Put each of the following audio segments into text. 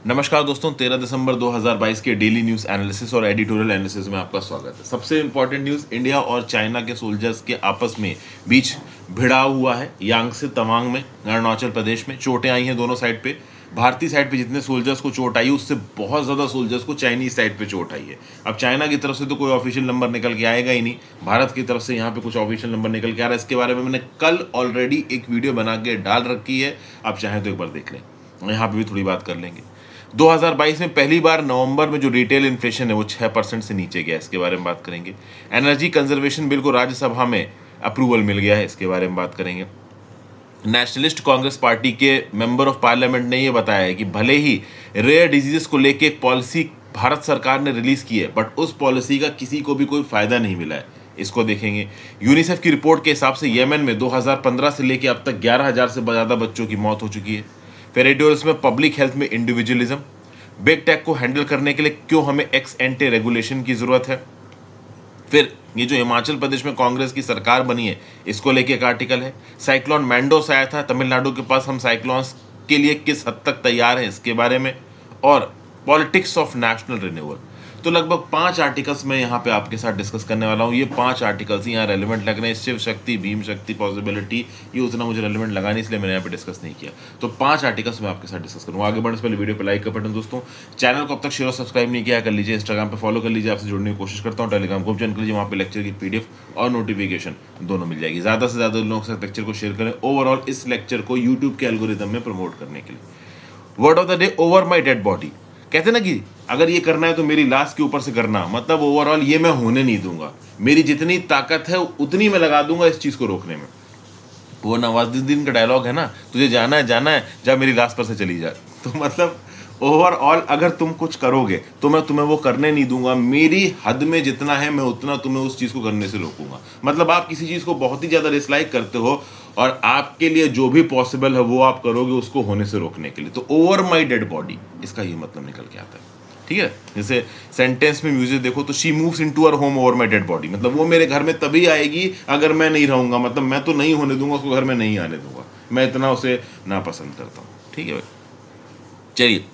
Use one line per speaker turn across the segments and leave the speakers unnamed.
नमस्कार दोस्तों, 13 दिसंबर 2022 के डेली न्यूज़ एनालिसिस और एडिटोरियल एनालिसिस में आपका स्वागत है। सबसे इंपॉर्टेंट न्यूज़, इंडिया और चाइना के सोल्जर्स के आपस में बीच भिड़ाव हुआ है। यांगसे तवांग में, अरुणाचल प्रदेश में चोटें आई हैं दोनों साइड पे। भारतीय साइड पे जितने सोल्जर्स को चोट आई, उससे बहुत ज़्यादा सोल्जर्स को चाइनीज साइड पे चोट आई है। अब चाइना की तरफ से तो कोई ऑफिशियल नंबर निकल के आएगा ही नहीं, भारत की तरफ से यहाँ पे कुछ ऑफिशियल नंबर निकल के आ रहा है। इसके बारे में मैंने कल ऑलरेडी एक वीडियो बना के डाल रखी है, आप चाहें तो एक बार देख लें, यहाँ पे भी थोड़ी बात कर लेंगे। 2022 में पहली बार नवंबर में जो रिटेल इन्फ्लेशन है वो 6% से नीचे गया, इसके बारे में बात करेंगे। एनर्जी कंजर्वेशन बिल को राज्यसभा में अप्रूवल मिल गया है, इसके बारे में बात करेंगे। नेशनलिस्ट कांग्रेस पार्टी के मेंबर ऑफ पार्लियामेंट ने यह बताया है कि भले ही रेयर डिजीजेस को लेके एक पॉलिसी भारत सरकार ने रिलीज की है, बट उस पॉलिसी का किसी को भी कोई फायदा नहीं मिला है, इसको देखेंगे। यूनिसेफ की रिपोर्ट के हिसाब से येमेन में 2015 से लेकर अब तक 11,000 से ज़्यादा बच्चों की मौत हो चुकी है। फिर एडिटोरियल्स में पब्लिक हेल्थ में इंडिविजुअलिज्म, बिग टेक को हैंडल करने के लिए क्यों हमें एक्स एंटे रेगुलेशन की जरूरत है। फिर ये जो हिमाचल प्रदेश में कांग्रेस की सरकार बनी है, इसको लेके एक आर्टिकल है। साइक्लोन मैंडोस आया था तमिलनाडु के पास, हम साइक्लोन्स के लिए किस हद तक तैयार हैं, इसके बारे में। और पॉलिटिक्स ऑफ नेशनल रिन्यूअल, तो लगभग 5 आर्टिकल्स मैं यहाँ पे आपके साथ डिस्कस करने वाला हूँ। ये 5 आर्टिकल्स यहाँ रेलिवेंट लग रहे हैं। शिव शक्ति, भीम शक्ति, पॉसिबिलिटी, ये उतना मुझे रेलिवेंट लगा नहीं, इसलिए मैंने यहाँ पे डिस्कस नहीं किया। तो 5 आर्टिकल्स मैं आपके साथ डिस्कस करूँगा। आगे बढ़ने से पहले वीडियो पे लाइक का बटन, दोस्तों चैनल को अब तक शेयर और सब्सक्राइब नहीं किया कर लीजिए। इंस्टाग्राम पे फॉलो कर लीजिए, आपसे जुड़ने की कोशिश करता हूँ। टेलीग्राम ग्रुप ज्वाइन कर लीजिए, वहाँ पे लेक्चर की PDF और नोटिफिकेशन दोनों मिल जाएगी। ज़्यादा से ज़्यादा लोगों के साथ लेक्चर को शेयर करें, ओवरऑल इस लेक्चर को यूट्यूब के एल्गोरिदम में प्रमोट करने के लिए। Word of the day, over my dead body. कहते ना कि अगर ये करना है तो मेरी लाश के ऊपर से करना, मतलब ओवरऑल ये मैं होने नहीं दूंगा। मेरी जितनी ताकत है उतनी मैं लगा दूंगा इस चीज को रोकने में। वो नवाजुद्दीन का डायलॉग है ना, तुझे जाना है जा मेरी लाश पर से चली जा। तो मतलब ओवरऑल अगर तुम कुछ करोगे तो मैं तुम्हें वो करने नहीं दूंगा। मेरी हद में जितना है मैं उतना तुम्हें उस चीज को करने से रोकूंगा। मतलब आप किसी चीज को बहुत ही ज्यादा डिसलाइक करते हो और आपके लिए जो भी पॉसिबल है वो आप करोगे उसको होने से रोकने के लिए। तो ओवर माई डेड बॉडी, इसका ये मतलब निकल के आता है। ठीक है, जैसे सेंटेंस में म्यूजिक देखो तो she moves into her home over my dead body, मतलब वो मेरे घर में तभी आएगी अगर मैं नहीं रहूंगा। मतलब मैं तो नहीं होने दूंगा उसको, घर में नहीं आने दूंगा, मैं इतना उसे नापसंद करता हूँ। ठीक है भाई, चलिए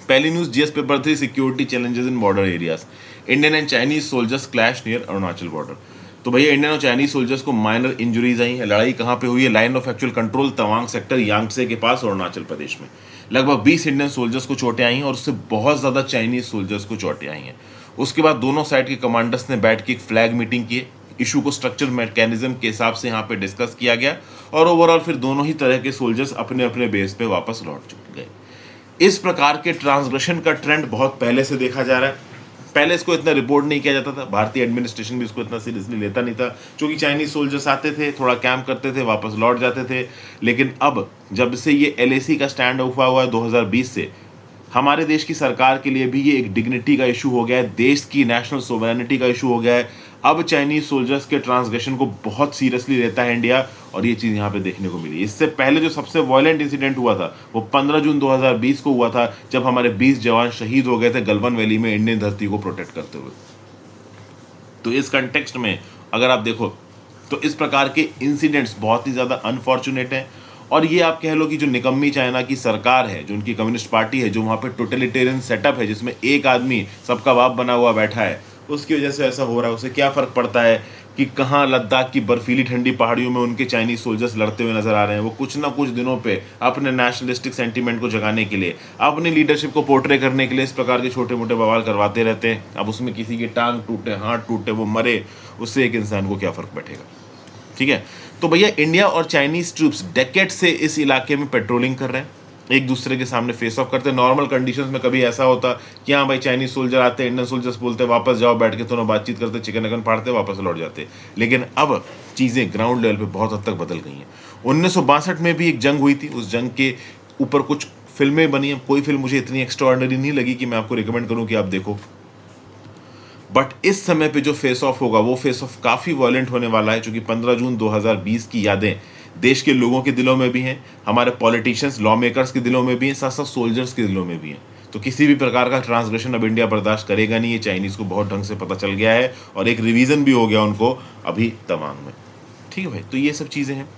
पहली news, GS paper 3 security challenges in border areas. Indian and Chinese soldiers clash near Arunachal border. तो भैया इंडियन और चाइनीज सोल्जर्स को माइनर इंजरीज आई है। लड़ाई कहाँ पे हुई है? Line of actual control Tawang sector, यांगसे के पास, अरुणाचल प्रदेश में। लगभग 20 इंडियन सोल्जर्स को चोटें आई हैं और उससे बहुत ज्यादा चाइनीज सोल्जर्स को चोटें आई हैं। उसके बाद दोनों साइड के कमांडर्स ने बैठ के एक फ्लैग मीटिंग की। इशू को स्ट्रक्चर मैकेनिज्म के हिसाब से यहाँ पे डिस्कस किया गया और ओवरऑल फिर दोनों ही तरह के सोल्जर्स अपने अपने बेस पे वापस लौट चुके गए। इस प्रकार के ट्रांसग्रेशन का ट्रेंड बहुत पहले से देखा जा रहा है। पहले इसको इतना रिपोर्ट नहीं किया जाता था, भारतीय एडमिनिस्ट्रेशन भी इसको इतना सीरियसली लेता नहीं था, क्योंकि चाइनीज सोल्जर्स आते थे, थोड़ा कैंप करते थे, वापस लौट जाते थे। लेकिन अब जब से ये LAC का स्टैंड ऑफ हुआ है 2020 से, हमारे देश की सरकार के लिए भी ये एक डिग्निटी का इशू हो गया है, देश की नेशनल सोवरेनिटी का इशू हो गया है। अब चाइनीज सोल्जर्स के ट्रांसग्रेशन को बहुत सीरियसली लेता है इंडिया, और ये चीज़ यहाँ पे देखने को मिली। इससे पहले जो सबसे वायलेंट इंसिडेंट हुआ था वो 15 जून 2020 को हुआ था, जब हमारे 20 जवान शहीद हो गए थे गलवान वैली में इंडियन धरती को प्रोटेक्ट करते हुए। तो इस कंटेक्स्ट में अगर आप देखो तो इस प्रकार के इंसिडेंट्स बहुत ही ज़्यादा अनफॉर्चुनेट हैं। और ये आप कह लो कि जो निकम्मी चाइना की सरकार है, जो उनकी कम्युनिस्ट पार्टी है, जो वहाँ पे टोटलिटेरियन सेटअप है जिसमें एक आदमी सबका बाप बना हुआ बैठा है, उसकी वजह से ऐसा हो रहा है। उसे क्या फ़र्क पड़ता है कि कहाँ लद्दाख की बर्फीली ठंडी पहाड़ियों में उनके चाइनीज सोल्जर्स लड़ते हुए नजर आ रहे हैं। वो कुछ ना कुछ दिनों पे अपने नेशनलिस्टिक सेंटीमेंट को जगाने के लिए, अपनी लीडरशिप को पोर्ट्रे करने के लिए इस प्रकार के छोटे मोटे बवाल करवाते रहते हैं। अब उसमें किसी की टांग टूटे, हाथ टूटे, वो मरे, उससे एक इंसान को क्या फ़र्क बैठेगा। ठीक है, तो भैया इंडिया और चाइनीज ट्रूप्स डेकेड से इस इलाके में पेट्रोलिंग कर रहे हैं, एक दूसरे के सामने फेस ऑफ करते हैं। नॉर्मल कंडीशंस में कभी ऐसा होता कि हाँ भाई चाइनीज सोल्जर आते हैं, इंडियन सोल्जर्स बोलते हैं वापस जाओ, बैठ के दोनों बातचीत करते, चिकन अगन फाड़ते, वापस लौट जाते। लेकिन अब चीज़ें ग्राउंड लेवल पे बहुत हद तक बदल गई हैं। 1962 में भी एक जंग हुई थी, उस जंग के ऊपर कुछ फिल्में बनी हैं। कोई फिल्म मुझे इतनी एक्स्ट्राऑर्डिनरी नहीं लगी कि मैं आपको रिकमेंड करूँ कि आप देखो, बट इस समय पे जो फेस ऑफ होगा वो फेस ऑफ काफ़ी वायलेंट होने वाला है, क्योंकि 15 जून 2020 की यादें देश के लोगों के दिलों में भी हैं, हमारे पॉलिटिशियंस, लॉ मेकर्स के दिलों में भी हैं, साथ साथ सोल्जर्स के दिलों में भी हैं। तो किसी भी प्रकार का ट्रांसग्रेशन अब इंडिया बर्दाश्त करेगा नहीं, ये चाइनीज़ को बहुत ढंग से पता चल गया है और एक रिवीजन भी हो गया उनको अभी तवांग में। ठीक है भाई, तो ये सब चीज़ें हैं।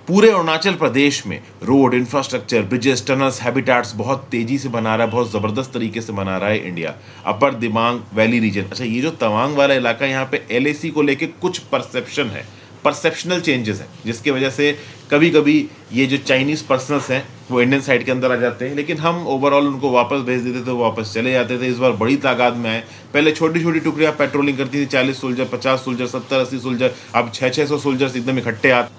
पूरे अरुणाचल प्रदेश में road, infrastructure, bridges, tunnels, habitats बहुत तेजी से बना रहा है, बहुत ज़बरदस्त तरीके से बना रहा है इंडिया। अपर दिबांग वैली रीजन, अच्छा ये जो तवांग वाला इलाका, यहाँ पे LAC को लेके कुछ परसेप्शन है, परसेप्शनल चेंजेस हैं, जिसकी वजह से कभी कभी ये जो चाइनीज़ पर्सनल्स हैं वो इंडियन साइड के अंदर आ जाते हैं, लेकिन हम ओवरऑल उनको वापस भेज देते थे, वो वापस चले जाते थे। इस बार बड़ी तादाद में आए। पहले छोटी छोटी टुकड़ियाँ पेट्रोलिंग करती थी, 40 सोल्जर, 50 सोल्जर, 70-80 सोल्जर, अब 600-600 सोल्जर्स एकदम इकट्ठे आते।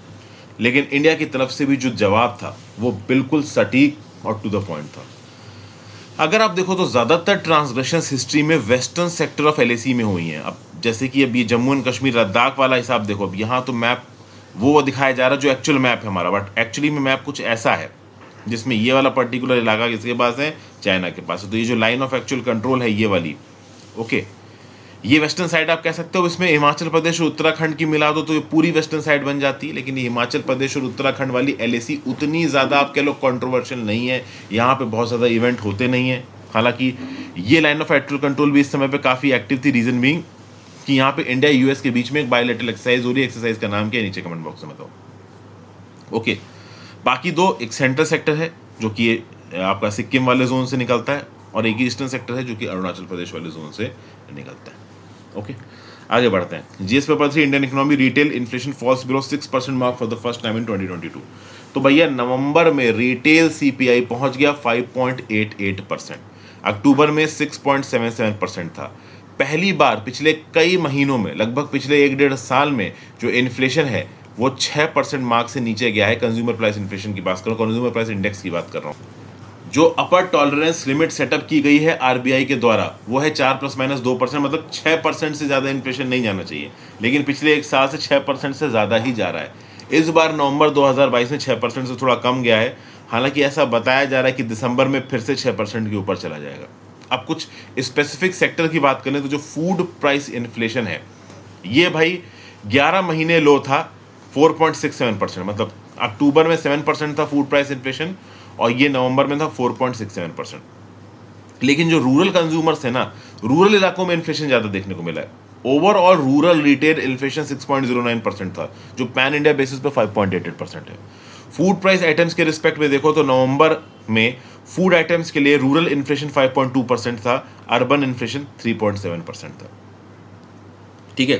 लेकिन इंडिया की तरफ से भी जो जवाब था वो बिल्कुल सटीक और टू द पॉइंट था। अगर आप देखो तो ज़्यादातर ट्रांसग्रेशंस हिस्ट्री में वेस्टर्न सेक्टर ऑफ LAC में हुई हैं। अब जैसे कि अब ये जम्मू एंड कश्मीर लद्दाख वाला हिसाब देखो, अब यहाँ तो मैप वो दिखाया जा रहा है जो एक्चुअल मैप है हमारा, बट एक्चुअली में मैप कुछ ऐसा है जिसमें ये वाला पर्टिकुलर इलाका किसके पास है, चाइना के पास है। तो ये जो लाइन ऑफ एक्चुअल कंट्रोल है ये वाली, ओके, ये वेस्टर्न साइड आप कह सकते हो। इसमें हिमाचल प्रदेश और उत्तराखंड की मिला दो तो ये पूरी वेस्टर्न साइड बन जाती है। लेकिन ये हिमाचल प्रदेश और उत्तराखंड वाली LAC उतनी ज़्यादा आप कह लो कंट्रोवर्शियल नहीं है, यहाँ पे बहुत ज़्यादा इवेंट होते नहीं हैं। हालांकि ये लाइन ऑफ एक्चुअल कंट्रोल भी इस समय पे काफ़ी एक्टिव थी, रीजन बीइंग कि यहाँ पे इंडिया US के बीच में एक बायलैटरल एक्सरसाइज हो रही है। एक्सरसाइज का नाम क्या है नीचे कमेंट बॉक्स में बताओ। ओके, बाकी दो, एक सेंट्रल सेक्टर है जो कि आपका सिक्किम वाले जोन से निकलता है, और एक ईस्टर्न सेक्टर है जो कि अरुणाचल प्रदेश वाले जोन से निकलता है। ओके, आगे बढ़ते हैं। GS paper 3, Indian economy, retail inflation falls below 6% mark for the first time in 2022। तो भैया नवंबर में रिटेल CPI पहुंच गया 5.88%, अक्टूबर में 6.77% था। पहली बार पिछले कई महीनों में, लगभग पिछले 1-1.5 साल में जो इन्फ्लेशन है वो 6% मार्क से नीचे गया है। कंज्यूमर प्राइस इन्फ्लेशन की बात कर रहा हूँ, कंज्यूमर प्राइस इंडेक्स की बात कर रहा हूँ। जो अपर टॉलरेंस लिमिट सेटअप की गई है RBI के द्वारा वो है 4 ± 2%, मतलब 6% से ज़्यादा इन्फ्लेशन नहीं जाना चाहिए, लेकिन पिछले 1 साल से 6% से ज़्यादा ही जा रहा है। इस बार नवंबर 2022 में 6% से थोड़ा कम गया है। हालांकि ऐसा बताया जा रहा है कि दिसंबर में फिर से 6% के ऊपर चला जाएगा। अब कुछ स्पेसिफिक सेक्टर की बात करें तो जो फूड प्राइस इन्फ्लेशन है ये भाई 11 महीने लो था 4.67%, मतलब अक्टूबर में 7% था फूड प्राइस इन्फ्लेशन और ये नवंबर में था 4.67%। लेकिन जो रूरल कंज्यूमर्स है ना, रूरल इलाकों में इन्फ्लेशन ज़्यादा देखने को मिला है। ओवरऑल रूरल रिटेल इन्फ्लेशन 6.09% था, जो पैन इंडिया बेसिस पे 5.88% है। फूड प्राइस आइटम्स के रिस्पेक्ट में देखो तो नवंबर में फूड आइटम्स के लिए रूरल इन्फ्लेशन 5.2% था, अर्बन इन्फ्लेशन 3.7% था। ठीक है,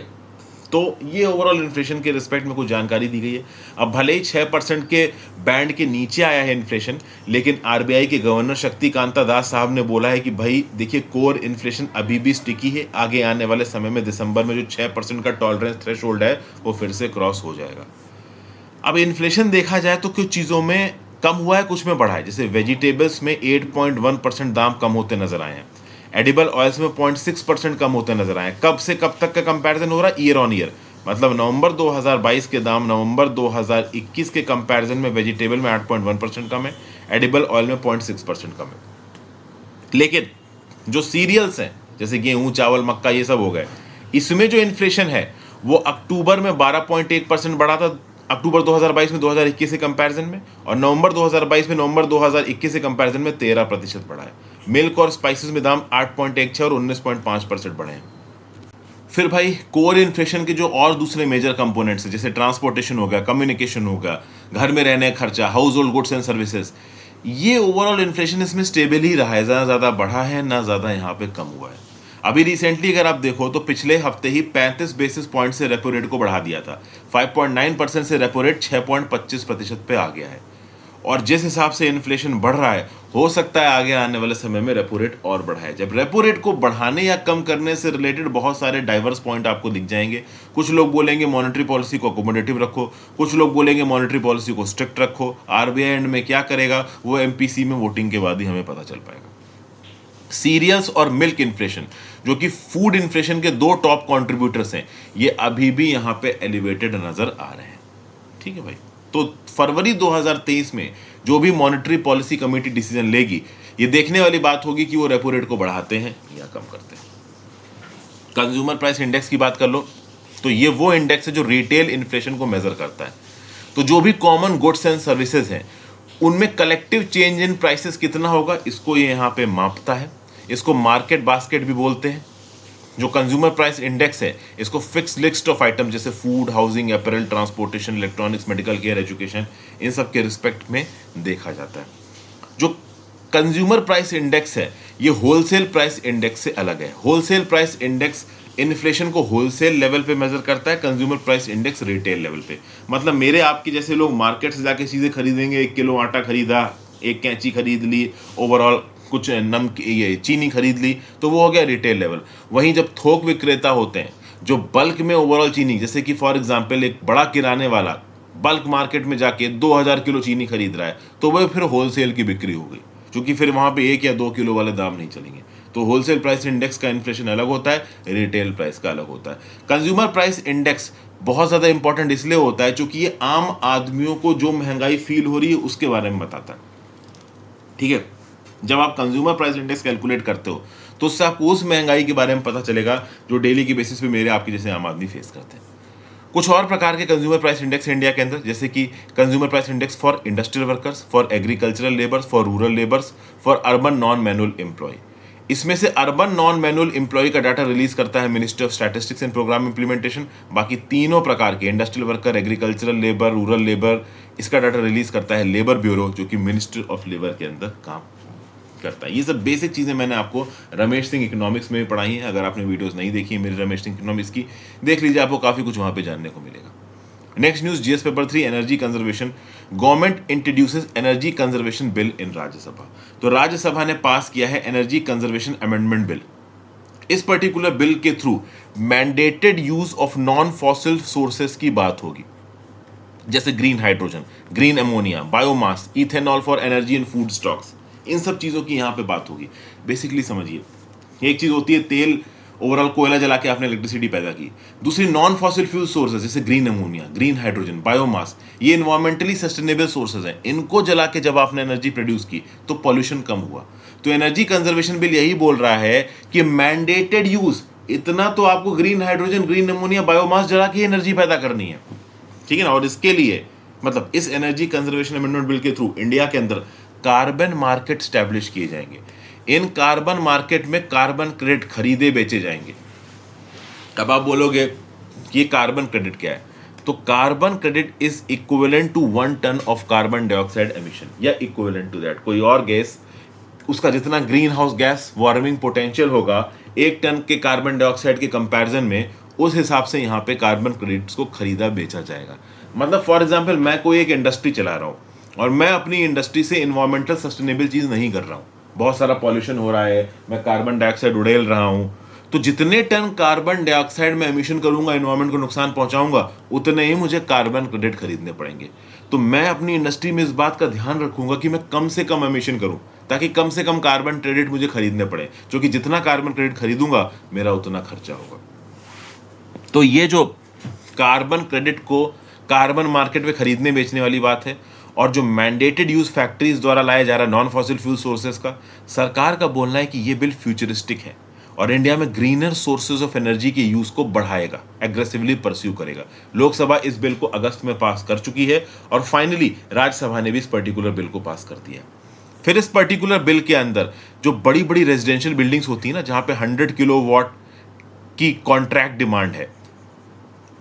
तो ये ओवरऑल इन्फ्लेशन के रिस्पेक्ट में कुछ जानकारी दी गई है। अब भले ही 6% के बैंड के नीचे आया है इन्फ्लेशन, लेकिन RBI के गवर्नर शक्तिकांता दास साहब ने बोला है कि भाई देखिए कोर इन्फ्लेशन अभी भी स्टिकी है, आगे आने वाले समय में दिसंबर में जो 6% का टॉलरेंस थ्रेशोल्ड है वो फिर से क्रॉस हो जाएगा। अब इन्फ्लेशन देखा जाए तो कुछ चीज़ों में कम हुआ है, कुछ में बढ़ा है। जैसे वेजिटेबल्स में 8.1% दाम कम होते नजर आए हैं, एडिबल ऑयल्स में 0.6% कम होते नजर आए। कब से कब तक का कंपैरिजन हो रहा है, ईयर ऑन ईयर, मतलब नवंबर 2022 के दाम नवंबर 2021 के कंपैरिजन में वेजिटेबल में 8.1% कम है, एडिबल ऑयल में 0.6% कम है। लेकिन जो सीरियल्स हैं जैसे गेहूं, चावल, मक्का, ये सब हो गए, इसमें जो इन्फ्लेशन है वो अक्टूबर में 12.1% बढ़ा था, अक्टूबर 2022 में 2021 के कंपैरिजन में, और नवंबर 2022 में नवंबर 2021 के कंपैरिजन में 13% बढ़ा है। मिल्क और स्पाइसेस में दाम 8.16 और 19.5% बढ़े हैं। फिर भाई कोर इन्फ्लेशन के जो और दूसरे मेजर कंपोनेंट्स हैं जैसे ट्रांसपोर्टेशन हो गया, कम्युनिकेशन हो गया, घर में रहने का खर्चा, house hold goods and services, ये ओवरऑल इन्फ्लेशन इसमें स्टेबल ही रहा है, ज़्यादा बढ़ा है ना ज़्यादा यहाँ पे कम हुआ है। अभी रिसेंटली अगर आप देखो तो पिछले हफ्ते ही 35 बेसिस पॉइंट से रेपो रेट को बढ़ा दिया था। 5.9% से रेपो रेट 6.25% पे आ गया है, और जिस हिसाब से इन्फ्लेशन बढ़ रहा है हो सकता है आगे आने वाले समय में रेपो रेट और बढ़ाए। जब रेपो रेट को बढ़ाने या कम करने से रिलेटेड बहुत सारे डाइवर्स पॉइंट आपको दिख जाएंगे। कुछ लोग बोलेंगे मॉनेटरी पॉलिसी को अकोमोडेटिव रखो, कुछ लोग बोलेंगे मॉनेटरी पॉलिसी को स्ट्रिक्ट रखो। RBI एंड में क्या करेगा वो MPC में वोटिंग के बाद ही हमें पता चल पाएगा। सीरियल्स और मिल्क इन्फ्लेशन जो कि फूड इन्फ्लेशन के दो टॉप कंट्रीब्यूटर्स हैं, ये अभी भी यहाँ पे एलिवेटेड नजर आ रहे हैं। ठीक है भाई, तो फरवरी 2023 में जो भी मॉनेटरी पॉलिसी कमेटी डिसीजन लेगी, ये देखने वाली बात होगी कि वो रेपो रेट को बढ़ाते हैं या कम करते हैं। कंज्यूमर प्राइस इंडेक्स की बात कर लो तो ये वो इंडेक्स है जो रिटेल इन्फ्लेशन को मेजर करता है। तो जो भी कॉमन गुड्स एंड सर्विसेज हैं उनमें कलेक्टिव चेंज इन प्राइसेस कितना होगा, इसको ये यहाँ पे मापता है। इसको मार्केट बास्केट भी बोलते हैं। जो कंज्यूमर प्राइस इंडेक्स है इसको फिक्स लिस्ट ऑफ आइटम जैसे food, housing, apparel, transportation, electronics, medical care, education, इन सब के रिस्पेक्ट में देखा जाता है। जो कंज्यूमर प्राइस इंडेक्स है ये होलसेल प्राइस इंडेक्स से अलग है। होलसेल प्राइस इंडेक्स इन्फ्लेशन को होलसेल लेवल पे मेजर करता है, consumer price index retail level पे। मतलब मेरे आपके जैसे लोग मार्केट से जाके चीज़ें खरीदेंगे, 1 किलो आटा खरीदा, एक कैंची खरीद ली, ओवरऑल कुछ ये चीनी खरीद ली, तो वो हो गया रिटेल लेवल। वहीं जब थोक विक्रेता होते हैं जो बल्क में ओवरऑल चीनी, जैसे कि फॉर एग्जांपल एक बड़ा किराने वाला बल्क मार्केट में जाके 2000 किलो चीनी खरीद रहा है, तो वह फिर होलसेल की बिक्री हो गई, क्योंकि फिर वहां पे 1 या 2 किलो वाले दाम नहीं चलेंगे। तो होलसेल प्राइस इंडेक्स का इन्फ्लेशन अलग होता है, रिटेल प्राइस का अलग होता है। कंज्यूमर प्राइस इंडेक्स बहुत ज़्यादा इंपॉर्टेंट इसलिए होता है क्योंकि ये आम आदमियों को जो महंगाई फील हो रही है उसके बारे में बताता है। ठीक है, जब आप कंज्यूमर प्राइस इंडेक्स कैलकुलेट करते हो तो उससे आपको उस महंगाई के बारे में पता चलेगा जो डेली की बेसिस पे मेरे आपके जैसे आम आदमी फेस करते हैं। कुछ और प्रकार के कंज्यूमर प्राइस इंडेक्स है इंडिया के अंदर, जैसे कि consumer price index for industrial workers, for agricultural labours, for rural labours, for urban non manual employ. इसमें से अर्बन नॉन मैनुअल एम्प्लॉय का डाटा रिलीज करता है ministry of statistics and programme implementation. बाकी तीनों प्रकार के industrial worker, agricultural labour, rural labour, इसका डाटा रिलीज करता है लेबर ब्यूरो, जो कि मिनिस्ट्री ऑफ लेबर के अंदर काम करता है। ये सब बेसिक चीज़ें मैंने आपको रमेश सिंह इकोनॉमिक्स में पढ़ाई हैं। अगर आपने वीडियोस नहीं देखी है मेरी रमेश सिंह इकोनॉमिक्स की, देख लीजिए, आपको काफ़ी कुछ वहाँ पे जानने को मिलेगा। Next news, GS paper 3, energy conservation. Government introduces energy conservation bill in Rajya Sabha. तो राज्यसभा ने पास किया है एनर्जी कंजर्वेशन अमेंडमेंट बिल। इस पर्टिकुलर बिल के through mandated use of non fossil sources की बात होगी, जैसे green hydrogen, green ammonia, biomass, ethanol for energy and food stocks, इन सब चीज़ों की यहाँ पे बात होगी। बेसिकली समझिए, एक चीज़ होती है तेल, ओवरऑल कोयला जला के आपने इलेक्ट्रिसिटी पैदा की। दूसरी नॉन फॉसिल फ्यूल सोर्सेज जैसे green ammonia, green hydrogen, biomass, ये इन्वायरमेंटली सस्टेनेबल सोर्सेज हैं। इनको जला के जब आपने एनर्जी प्रोड्यूस की तो पॉल्यूशन कम हुआ। तो एनर्जी कंजर्वेशन बिल यही बोल रहा है कि मैंडेटेड यूज, इतना तो आपको green hydrogen, green ammonia, biomass जला के एनर्जी पैदा करनी है, ठीक है ना। और इसके लिए मतलब इस एनर्जी कंजर्वेशन अमेंडमेंट बिल के थ्रू इंडिया के अंदर कार्बन मार्केट स्टैब्लिश किए जाएंगे। इन कार्बन मार्केट में कार्बन क्रेडिट खरीदे बेचे जाएंगे। अब आप बोलोगे कि ये कार्बन क्रेडिट क्या है, तो carbon credit is equivalent to 1 tonne of carbon dioxide emission, या इक्विवेलेंट टू दैट कोई और गैस, उसका जितना green house gas warming potential होगा 1 टन के कार्बन डाइऑक्साइड के कंपैरिजन में, उस हिसाब से यहाँ पे कार्बन क्रेडिट्स को खरीदा बेचा जाएगा। मतलब फॉर एग्जाम्पल मैं कोई एक इंडस्ट्री चला रहा हूँ और मैं अपनी इंडस्ट्री से इन्वायरमेंटल सस्टेनेबल चीज़ नहीं कर रहा हूँ, बहुत सारा पॉल्यूशन हो रहा है, मैं कार्बन डाइऑक्साइड उड़ेल रहा हूँ, तो जितने टन कार्बन डाइऑक्साइड में एमिशन करूंगा, इन्वायरमेंट को नुकसान पहुंचाऊंगा, उतने ही मुझे कार्बन क्रेडिट खरीदने पड़ेंगे। तो मैं अपनी इंडस्ट्री में इस बात का ध्यान रखूंगा कि मैं कम से कम एमिशन करूं, ताकि कम से कम कार्बन क्रेडिट मुझे खरीदने पड़े, क्योंकि जितना कार्बन क्रेडिट खरीदूंगा मेरा उतना खर्चा होगा। तो ये जो कार्बन क्रेडिट को कार्बन मार्केट में खरीदने बेचने वाली बात है, और जो मैंडेटेड यूज फैक्ट्रीज द्वारा लाया जा रहा है नॉन फॉसिल फ्यूल सोर्सेज का, सरकार का बोलना है कि ये बिल फ्यूचरिस्टिक है और इंडिया में ग्रीनर सोर्सेज ऑफ एनर्जी के यूज को बढ़ाएगा, एग्रेसिवली परस्यू करेगा। लोकसभा इस बिल को अगस्त में पास कर चुकी है और फाइनली राज्यसभा ने भी इस पर्टिकुलर बिल को पास कर दिया। फिर इस पर्टिकुलर बिल के अंदर जो बड़ी बड़ी रेजिडेंशियल बिल्डिंग्स होती है ना, जहां पे 100 किलोवाट की कॉन्ट्रैक्ट डिमांड है,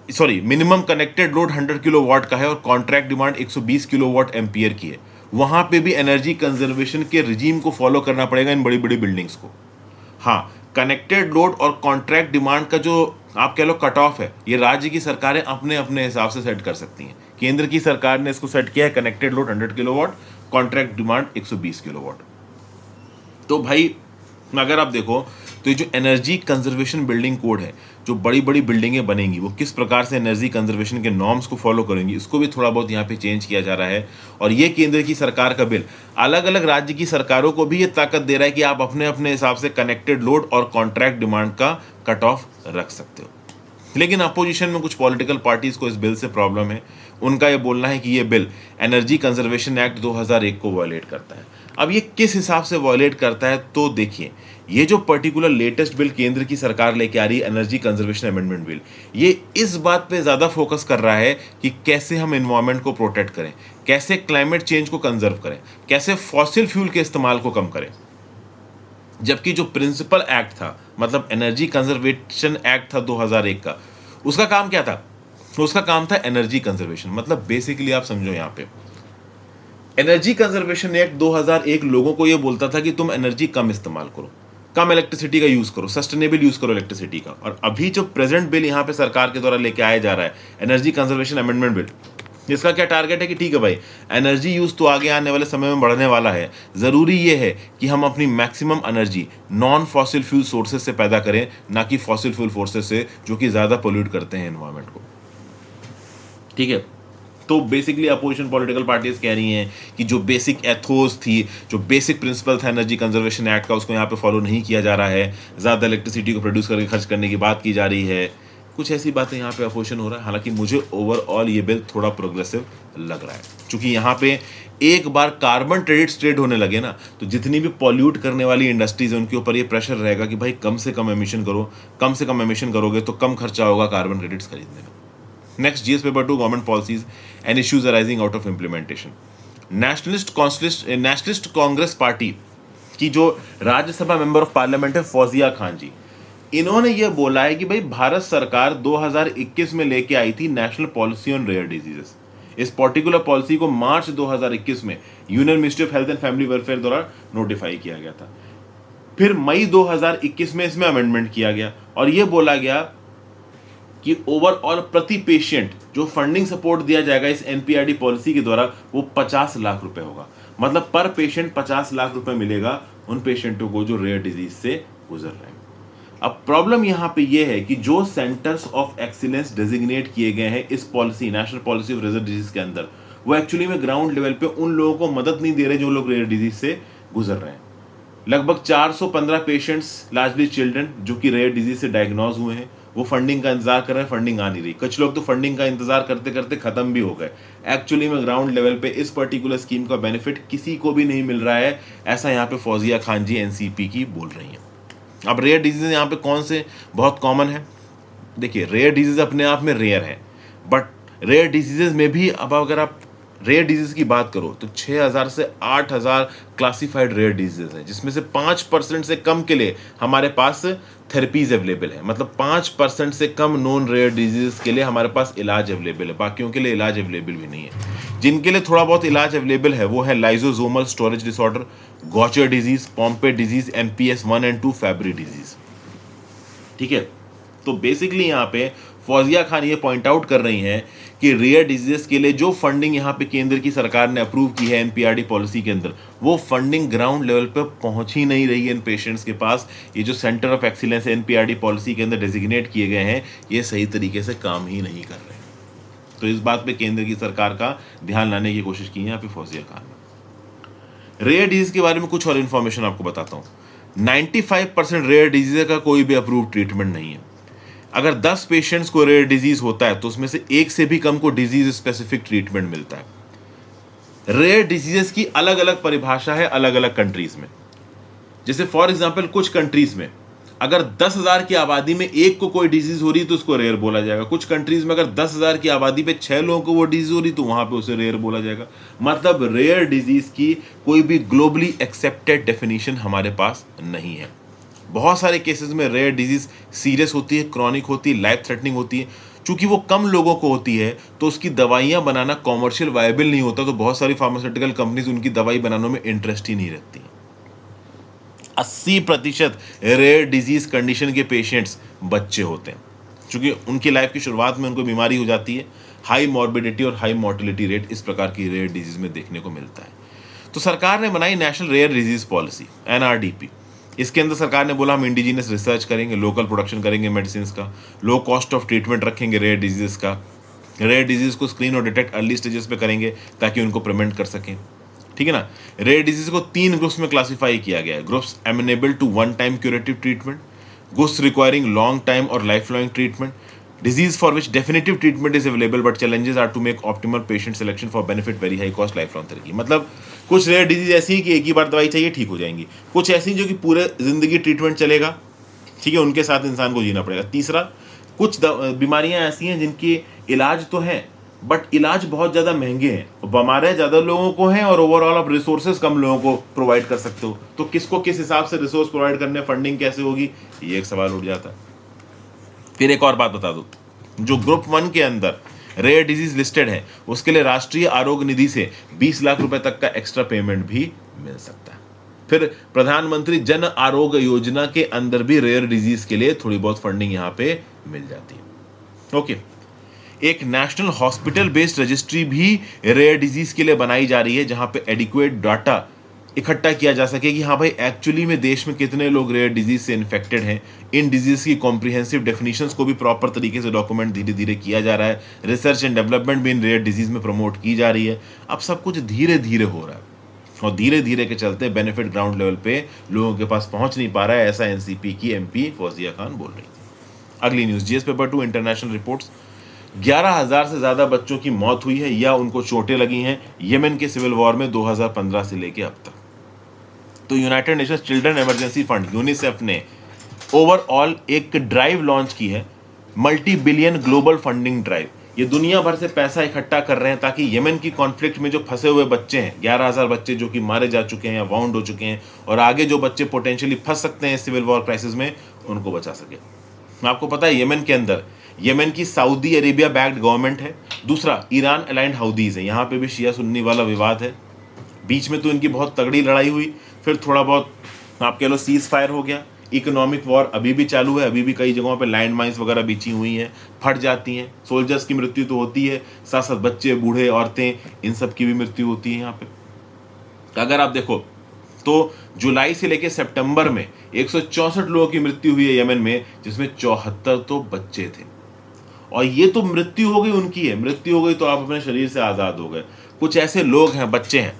sorry minimum connected load 100 kilowatt का है और कॉन्ट्रैक्ट डिमांड 120 किलोवाट एम्पियर की है, वहां पे भी एनर्जी कंजर्वेशन के रिजीम को फॉलो करना पड़ेगा इन बड़ी बड़ी बिल्डिंग्स को। हाँ, कनेक्टेड लोड और कॉन्ट्रैक्ट डिमांड का जो आप कह लो कट ऑफ है, ये राज्य की सरकारें अपने अपने हिसाब से सेट कर सकती हैं। केंद्र की सरकार ने इसको सेट किया है connected load 100 kilowatt, contract demand 120 kilowatt. तो भाई अगर आप देखो तो ये जो एनर्जी कंजर्वेशन बिल्डिंग कोड है, जो बड़ी बड़ी बिल्डिंगें बनेंगी वो किस प्रकार से एनर्जी कंजर्वेशन के नॉर्म्स को फॉलो करेंगी, इसको भी थोड़ा बहुत यहाँ पे चेंज किया जा रहा है। और ये केंद्र की सरकार का बिल अलग अलग राज्य की सरकारों को भी ये ताकत दे रहा है कि आप अपने अपने हिसाब से कनेक्टेड लोड और कॉन्ट्रैक्ट डिमांड का कट ऑफ रख सकते हो। लेकिन अपोजिशन में कुछ पॉलिटिकल पार्टीज को इस बिल से प्रॉब्लम है। उनका ये बोलना है कि ये बिल एनर्जी कंजर्वेशन एक्ट 2001 को वायलेट करता है। अब ये किस हिसाब से वायलेट करता है, तो देखिए, ये जो पर्टिकुलर लेटेस्ट बिल केंद्र की सरकार लेके आ रही है एनर्जी कंजर्वेशन अमेंडमेंट बिल, ये इस बात पे ज़्यादा फोकस कर रहा है कि कैसे हम एनवायरनमेंट को प्रोटेक्ट करें, कैसे क्लाइमेट चेंज को कंजर्व करें, कैसे फॉसिल फ्यूल के इस्तेमाल को कम करें। जबकि जो प्रिंसिपल एक्ट था, मतलब एनर्जी कंजर्वेशन एक्ट था 2001 का, उसका काम क्या था? तो उसका काम था एनर्जी कंजर्वेशन। मतलब बेसिकली आप समझो, यहां पे एनर्जी कंजर्वेशन एक्ट 2001 लोगों को यह बोलता था कि तुम एनर्जी कम इस्तेमाल करो, कम इलेक्ट्रिसिटी का यूज करो, सस्टेनेबल यूज करो इलेक्ट्रिसिटी का। और अभी जो प्रेजेंट बिल यहां पे सरकार के द्वारा लेके आया जा रहा है, एनर्जी कंजर्वेशन अमेंडमेंट बिल, इसका क्या टारगेट है कि ठीक है भाई, एनर्जी यूज तो आगे आने वाले समय में बढ़ने वाला है, जरूरी ये है कि हम अपनी maximum energy non fossil fuel sources से पैदा करें, ना कि फॉसिल फ्यूल फोर्सेज से, जो कि ज्यादा पोल्यूट करते हैं एनवायरमेंट को। ठीक है, तो बेसिकली अपोजिशन पॉलिटिकल पार्टीज कह रही हैं कि जो बेसिक एथोस थी, जो बेसिक प्रिंसिपल था एनर्जी कंजर्वेशन एक्ट का, उसको यहाँ पे फॉलो नहीं किया जा रहा है, ज़्यादा इलेक्ट्रिसिटी को प्रोड्यूस करके खर्च करने की बात की जा रही है, कुछ ऐसी बातें यहाँ पे अपोजिशन हो रहा है। हालांकि मुझे ओवरऑल ये बिल थोड़ा प्रोग्रेसिव लग रहा है, क्योंकि यहाँ पे एक बार कार्बन क्रेडिट्स ट्रेड होने लगे ना, तो जितनी भी पॉल्यूट करने वाली इंडस्ट्रीज है उनके ऊपर ये प्रेशर रहेगा कि भाई कम से कम एमिशन करो, कम से कम एमिशन करोगे तो कम खर्चा होगा कार्बन क्रेडिट्स खरीदने में। Next, GS paper 2, government policies and issues arising out of implementation. Nationalist Congress party की जो राज्यसभा मेंबर ऑफ पार्लियामेंट है फौजिया खान जी, इन्होंने ये बोला है कि भाई भारत सरकार 2021 में लेके आई थी national policy on rare diseases. इस पर्टिकुलर पॉलिसी को मार्च 2021 में union ministry of health and family welfare द्वारा नोटिफाई किया गया था। फिर मई 2021 में इसमें अमेंडमेंट किया गया और यह बोला गया कि ओवरऑल प्रति पेशेंट जो फंडिंग सपोर्ट दिया जाएगा इस एनपीआरडी पॉलिसी के द्वारा वो 50 लाख रुपए होगा। मतलब पर पेशेंट 50 लाख रुपए मिलेगा उन पेशेंटों को जो रेयर डिजीज से गुजर रहे हैं। अब प्रॉब्लम यहां पे ये है कि जो सेंटर्स ऑफ एक्सीलेंस डेजिग्नेट किए गए हैं इस policy, national policy of rare disease के अंदर, वो एक्चुअली में ग्राउंड लेवल पे उन लोगों को मदद नहीं दे रहे जो लोग रेयर डिजीज से गुजर रहे हैं। लगभग 415 पेशेंट्स, लार्जली चिल्ड्रन, जो कि रेयर डिजीज से डायग्नोज हुए हैं, वो फंडिंग का इंतजार कर रहे हैं, फंडिंग आ नहीं रही। कुछ लोग तो फंडिंग का इंतजार करते करते खत्म भी हो गए। एक्चुअली में ग्राउंड लेवल पे इस पर्टिकुलर स्कीम का बेनिफिट किसी को भी नहीं मिल रहा है, ऐसा यहाँ पे फौजिया खान जी एनसीपी की बोल रही हैं। अब रेयर डिजीज यहाँ पे कौन से बहुत कॉमन है? देखिए, रेयर डिजीज अपने आप में रेयर है, बट रेयर डिजीजेज में भी अब अगर आप रेयर डिजीज की बात करो तो 6000 से 8000 क्लासिफाइड रेयर डिजीजेज हैं, जिसमें से 5% से कम के लिए हमारे पास थेरेपीज अवेलेबल है। मतलब 5% से कम नॉन रेयर डिजीज के लिए हमारे पास इलाज अवेलेबल है, बाकियों के लिए इलाज अवेलेबल भी नहीं है। जिनके लिए थोड़ा बहुत इलाज अवेलेबल है वो है lysosomal storage disorder, Gaucher disease, Pompe disease, MPS 1 and 2, Fabry disease. ठीक है, तो बेसिकली यहाँ पे फौजिया खान ये पॉइंट आउट कर रही हैं कि रेयर डिजीजेस के लिए जो फंडिंग यहाँ पे केंद्र की सरकार ने अप्रूव की है एनपीआरडी पॉलिसी के अंदर, वो फंडिंग ग्राउंड लेवल पे पहुंच ही नहीं रही है इन पेशेंट्स के पास। ये जो सेंटर ऑफ एक्सीलेंस एनपीआरडी पॉलिसी के अंदर डेजिग्नेट किए गए हैं, ये सही तरीके से काम ही नहीं कर रहे। तो इस बात पे केंद्र की सरकार का ध्यान लाने की कोशिश की है यहाँ पे फौजिया खान ने। रेयर डिजीज के बारे में कुछ और इन्फॉर्मेशन आपको बताता हूँ। 95% रेयर डिजीज का कोई भी अप्रूव ट्रीटमेंट नहीं है। अगर 10 पेशेंट्स को रेयर डिजीज होता है तो उसमें से एक से भी कम को डिजीज स्पेसिफिक ट्रीटमेंट मिलता है। रेयर डिजीजेस की अलग अलग परिभाषा है अलग अलग कंट्रीज में। जैसे फॉर एग्जांपल कुछ कंट्रीज में अगर 10,000 की आबादी में एक को कोई डिजीज हो रही तो उसको रेयर बोला जाएगा। कुछ कंट्रीज में अगर 10,000 की आबादी पे 6 लोगों को वो डिजीज हो रही तो वहां पे उसे रेयर बोला जाएगा। मतलब रेयर डिजीज की कोई भी ग्लोबली एक्सेप्टेड डेफिनेशन हमारे पास नहीं है। बहुत सारे केसेस में रेयर डिजीज सीरियस होती है, क्रॉनिक होती है, लाइफ थ्रेटनिंग होती है। चूंकि वो कम लोगों को होती है तो उसकी दवाइयां बनाना कॉमर्शियल वायबल नहीं होता, तो बहुत सारी फार्मास्यूटिकल कंपनीज उनकी दवाई बनाने में इंटरेस्ट ही नहीं रखती। 80% रेयर डिजीज कंडीशन के पेशेंट्स बच्चे होते हैं, क्योंकि उनकी लाइफ की शुरुआत में उनको बीमारी हो जाती है। हाई मॉर्बिडिटी और हाई मोर्टिलिटी रेट इस प्रकार की रेयर डिजीज में देखने को मिलता है। तो सरकार ने बनाई national rare disease policy, NRDP। इसके अंदर सरकार ने बोला हम इंडिजिनियस रिसर्च करेंगे, लोकल प्रोडक्शन करेंगे मेडिसिन का, लो कॉस्ट ऑफ ट्रीटमेंट रखेंगे रेयर डिजीज का, रेयर डिजीज को स्क्रीन और डिटेक्ट अर्ली स्टेजेस पे करेंगे ताकि उनको प्रिवेंट कर सकें। ठीक है ना। रेयर डिजीज को 3 ग्रुप्स में क्लासिफाई किया गया है। Groups amenable to one time curative treatment, groups requiring long time और life long treatment, disease for which definitive treatment is available but challenges are to make optimal patient selection for benefit very high cost life long therapy. मतलब कुछ rare disease ऐसी है कि एक ही बार दवाई चाहिए ठीक हो जाएंगी, कुछ ऐसी जो कि पूरे जिंदगी ट्रीटमेंट चलेगा, ठीक है, उनके साथ इंसान को जीना पड़ेगा। तीसरा, कुछ बीमारियां ऐसी हैं जिनकी इलाज तो है बट इलाज बहुत ज़्यादा महंगे हैं, बीमारियाँ ज़्यादा लोगों को हैं और ओवरऑल आप रिसोर्सेज कम लोगों को प्रोवाइड कर सकते हो, तो किसको किस हिसाब से रिसोर्स प्रोवाइड करने, फंडिंग कैसे होगी, ये एक सवाल उठ जाता है। फिर एक और बात बता दूं, जो ग्रुप 1 के अंदर रेयर डिजीज लिस्टेड है उसके लिए राष्ट्रीय आरोग्य निधि से 20 लाख रुपए तक का एक्स्ट्रा पेमेंट भी मिल सकता है। फिर प्रधानमंत्री जन आरोग्य योजना के अंदर भी रेयर डिजीज के लिए थोड़ी बहुत फंडिंग यहां पे मिल जाती है। ओके, एक नेशनल हॉस्पिटल बेस्ड रजिस्ट्री भी रेयर डिजीज के लिए बनाई जा रही है, जहां पे एडिक्वेट डाटा इकट्ठा किया जा सके कि हाँ भाई एक्चुअली में देश में कितने लोग रेयर डिजीज से इन्फेक्टेड हैं। इन डिजीज की कॉम्प्रिहेंसिव डेफिनेशंस को भी प्रॉपर तरीके से डॉक्यूमेंट धीरे धीरे किया जा रहा है। रिसर्च एंड डेवलपमेंट भी इन रेयर डिजीज में प्रमोट की जा रही है। अब सब कुछ धीरे धीरे हो रहा है और धीरे धीरे के चलते बेनिफिट ग्राउंड लेवल पे लोगों के पास पहुंच नहीं पा रहा है, ऐसा एनसीपी की एमपी फौजिया खान बोल रही थी। अगली news, GS paper 2 international reports, 11,000 से ज्यादा बच्चों की मौत हुई है या उनको चोटें लगी हैं यमन के सिविल वॉर में 2015 से लेके अब तक। तो United Nations children emergency fund UNICEF ने ओवरऑल एक ड्राइव लॉन्च की है, multi billion global funding drive. ये दुनिया भर से पैसा इकट्ठा कर रहे हैं ताकि यमन की कॉन्फ्लिक्ट में जो फंसे हुए बच्चे हैं, 11,000 बच्चे जो कि मारे जा चुके हैं या वाउंड हो चुके हैं, और आगे जो बच्चे पोटेंशियली फंस सकते हैं सिविल वॉर क्राइसिस में, उनको बचा सके। आपको पता है यमन के अंदर यमन की सऊदी अरेबिया बैक्ड गवर्नमेंट है, दूसरा ईरान अलाइंड हाउदीज है, यहाँ पे भी शिया सुन्नी वाला विवाद है। बीच में तो इनकी बहुत तगड़ी लड़ाई हुई, फिर थोड़ा बहुत आप कह लो सीज फायर हो गया। इकोनॉमिक वॉर अभी भी चालू है, अभी भी कई जगहों पे लैंड माइंस वगैरह बिछी हुई हैं, फट जाती हैं, सोल्जर्स की मृत्यु तो होती है, साथ साथ बच्चे, बूढ़े, औरतें, इन सब की भी मृत्यु होती है यहाँ पे। अगर आप देखो तो जुलाई से लेकर सितंबर में 164 लोगों की मृत्यु हुई है यमन में, जिसमें 74 तो बच्चे थे। और ये तो मृत्यु हो गई उनकी है, मृत्यु हो गई तो आप अपने शरीर से आज़ाद हो गए। कुछ ऐसे लोग हैं, बच्चे हैं,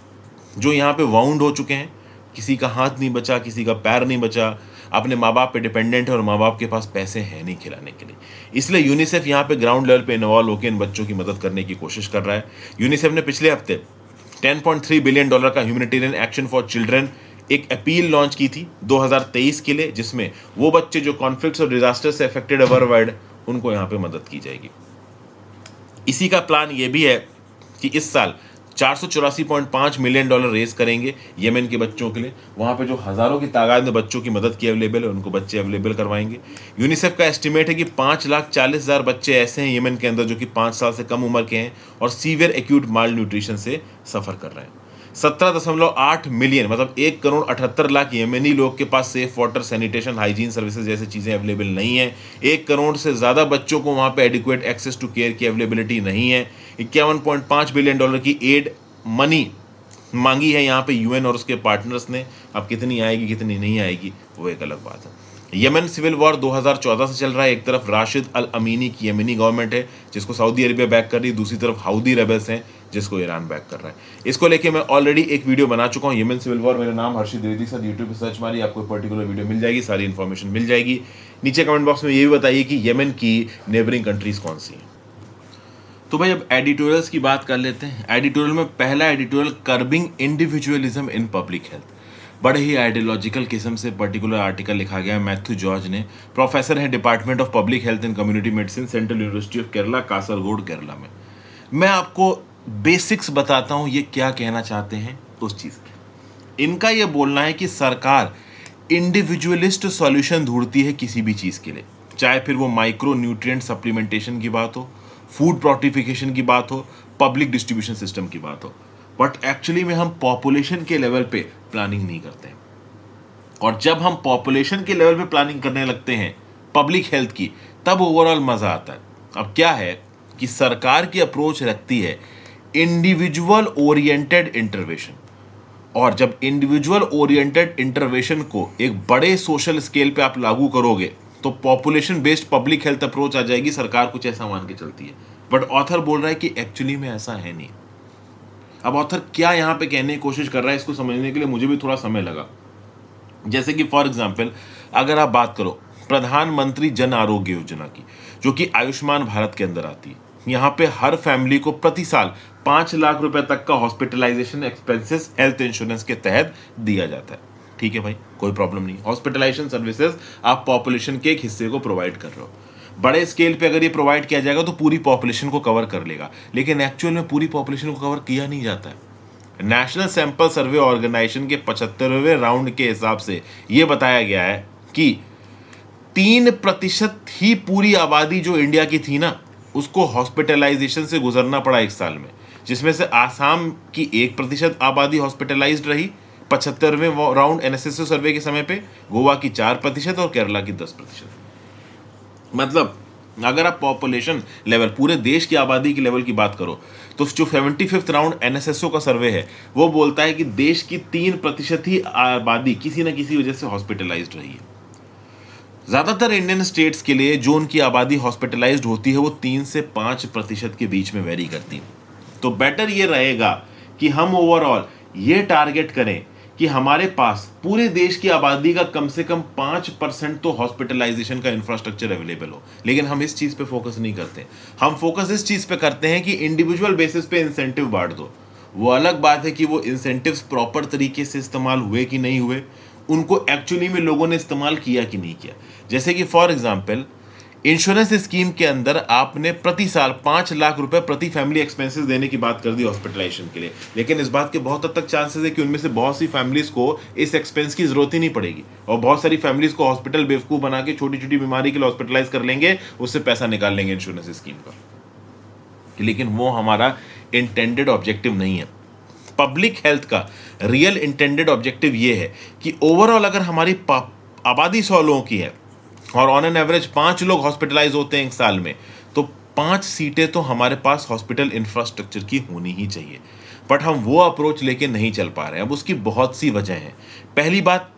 जो यहाँ पे वाउंड हो चुके हैं, किसी का हाथ नहीं बचा, किसी का पैर नहीं बचा, अपने माँ बाप पे डिपेंडेंट है और माँ बाप के पास पैसे हैं नहीं खिलाने के लिए। इसलिए यूनिसेफ यहाँ पे ग्राउंड लेवल पे इन्वॉल्व होकर इन बच्चों की मदद करने की कोशिश कर रहा है। यूनिसेफ ने पिछले हफ्ते $10.3 बिलियन का ह्यूमैनिटेरियन एक्शन फॉर चिल्ड्रन एक अपील लॉन्च की थी 2023 के लिए, जिसमें वो बच्चे जो कॉन्फ्लिक्ट्स और डिजास्टर से अफेक्टेड है वर्ल्ड वाइड, उनको यहाँ पे मदद की जाएगी। इसी का प्लान ये भी है कि इस साल $484.5 मिलियन रेज करेंगे यमन के बच्चों के लिए। वहाँ पे जो हज़ारों की तादाद में बच्चों की मदद की अवेलेबल है, उनको बच्चे अवेलेबल करवाएंगे। यूनिसेफ का एस्टिमेट है कि 5,40,000 बच्चे ऐसे हैं यमन के अंदर जो कि 5 साल से कम उम्र के हैं और सीवियर एक्यूट माल न्यूट्रिशन से सफ़र कर रहे हैं। 17.8 मिलियन मतलब 1,78,00,000 यमनी लोग के पास safe water, sanitation, hygiene services जैसी चीज़ें अवेलेबल नहीं है। 1 करोड़ से ज़्यादा बच्चों को वहाँ पे एडिक्वेट एक्सेस टू केयर की अवेलेबिलिटी नहीं है। $51.5 बिलियन की एड मनी मांगी है यहाँ पे यूएन और उसके पार्टनर्स ने। अब कितनी आएगी कितनी नहीं आएगी वो एक अलग बात है। यमन सिविल वॉर 2014 से चल रहा है। एक तरफ राशिद अल अमीनी की यमनी गवर्नमेंट है जिसको सऊदी अरेबिया बैक कर रही है, दूसरी तरफ हाउदी रेबल्स हैं जिसको ईरान बैक कर रहा है। इसको लेके मैं ऑलरेडी एक वीडियो बना चुका हूँ, यमन सिविल वॉर। मेरा नाम हर्षित द्विवेदी के साथ यूट्यूब पे सर्च मारिए, आपको पर्टिकुलर वीडियो मिल जाएगी, सारी इन्फॉर्मेशन मिल जाएगी। नीचे कमेंट बॉक्स में ये भी बताइए कि यमन की नेबरिंग कंट्रीज कौन सी हैं। तो भाई अब एडिटोरियल्स की बात कर लेते हैं। एडिटोरियल में पहला editorial, curbing individualism in public health. बड़े ही आइडियोलॉजिकल किस्म से पर्टिकुलर आर्टिकल लिखा गया है। मैथ्यू जॉर्ज ने, प्रोफेसर है department of public health and community medicine, central university of Kerala, Kasaragod, Kerala में। मैं आपको बेसिक्स बताता हूँ ये क्या कहना चाहते हैं उस चीज़ की। इनका ये बोलना है कि सरकार इंडिविजुअलिस्ट सॉल्यूशन ढूंढती है किसी भी चीज़ के लिए, चाहे फिर वो माइक्रो न्यूट्रिएंट सप्लीमेंटेशन की बात हो, फूड प्रोटिफिकेशन की बात हो, पब्लिक डिस्ट्रीब्यूशन सिस्टम की बात हो। बट एक्चुअली में हम पॉपुलेशन के लेवल पे प्लानिंग नहीं करते हैं। और जब हम पॉपुलेशन के लेवल पे प्लानिंग करने लगते हैं पब्लिक हेल्थ की, तब ओवरऑल मजा आता है। अब क्या है कि सरकार की अप्रोच रखती है इंडिविजुअल ओरिएंटेड इंटरवेंशन, और जब इंडिविजुअल ओरिएंटेड इंटरवेंशन को एक बड़े सोशल स्केल पे आप लागू करोगे तो population based public health approach आ जाएगी। सरकार कुछ ऐसा मान के चलती है, बट ऑथर बोल रहा है कि एक्चुअली में ऐसा है नहीं। अब ऑथर क्या यहाँ पे कहने की कोशिश कर रहा है, इसको समझने के लिए मुझे भी थोड़ा समय लगा। जैसे कि फॉर एग्जाम्पल अगर आप बात करो प्रधानमंत्री जन आरोग्य योजना की, जो कि आयुष्मान भारत के अंदर आती है, यहाँ पे हर फैमिली को प्रति साल 5 लाख रुपए तक का हॉस्पिटलाइजेशन एक्सपेंसेस हेल्थ इंश्योरेंस के तहत दिया जाता है। ठीक है भाई, कोई प्रॉब्लम नहीं। हॉस्पिटलाइजेशन सर्विसेज आप पॉपुलेशन के एक हिस्से को प्रोवाइड कर रहे हो। बड़े स्केल पे अगर ये प्रोवाइड किया जाएगा तो पूरी पॉपुलेशन को कवर कर लेगा, लेकिन एक्चुअल में पूरी पॉपुलेशन को कवर किया नहीं जाता है। नेशनल सैंपल सर्वे ऑर्गेनाइजेशन के 75वें राउंड के हिसाब से यह बताया गया है कि 3% ही पूरी आबादी जो इंडिया की थी ना, उसको हॉस्पिटलाइजेशन से गुजरना पड़ा एक साल में, जिसमें से आसाम की 1% आबादी हॉस्पिटलाइज्ड रही 75वें राउंड एनएसएसओ सर्वे के समय पे, गोवा की 4% और केरला की 10%। मतलब अगर आप पॉपुलेशन लेवल, पूरे देश की आबादी की लेवल की बात करो, तो जो 75th राउंड एनएसएसओ का सर्वे है वो बोलता है कि देश की 3% ही आबादी किसी न किसी वजह से हॉस्पिटलाइज्ड रही है। ज्यादातर इंडियन स्टेट्स के लिए जो उनकी आबादी हॉस्पिटलाइज्ड होती है वो 3 से 5% के बीच में वेरी करती है। तो बेटर ये रहेगा कि हम ओवरऑल ये टारगेट करें कि हमारे पास पूरे देश की आबादी का कम से कम 5% तो हॉस्पिटलाइजेशन का इंफ्रास्ट्रक्चर अवेलेबल हो। लेकिन हम इस चीज पे फोकस नहीं करते, हम फोकस इस चीज पे करते हैं कि इंडिविजुअल बेसिस पे इंसेंटिव बांट दो। वो अलग बात है कि वो इंसेंटिव्स प्रॉपर तरीके से इस्तेमाल हुए कि नहीं हुए, उनको एक्चुअली में लोगों ने इस्तेमाल किया कि नहीं किया। जैसे कि फॉर एग्जांपल इंश्योरेंस स्कीम के अंदर आपने प्रति साल 5 लाख रुपए प्रति फैमिली एक्सपेंसेस देने की बात कर दी हॉस्पिटलाइजेशन के लिए, लेकिन इस बात के बहुत हद तक चांसेस है कि उनमें से बहुत सी फैमिलीज को इस एक्सपेंस की जरूरत ही नहीं पड़ेगी और बहुत सारी फैमिलीज को हॉस्पिटल बेवकूफ बना के छोटी छोटी बीमारी के लिए हॉस्पिटलाइज कर लेंगे, उससे पैसा निकाल लेंगे इंश्योरेंस स्कीम का। लेकिन वो हमारा इंटेंडेड ऑब्जेक्टिव नहीं है। पब्लिक हेल्थ का रियल इंटेंडेड ऑब्जेक्टिव ये है कि ओवरऑल अगर हमारी आबादी 100 लोगों की है और ऑन एन एवरेज 5 लोग हॉस्पिटलाइज होते हैं एक साल में, तो 5 सीटें तो हमारे पास हॉस्पिटल इंफ्रास्ट्रक्चर की होनी ही चाहिए। बट हम वो अप्रोच लेके नहीं चल पा रहे हैं। अब उसकी बहुत सी वजह हैं। पहली बात,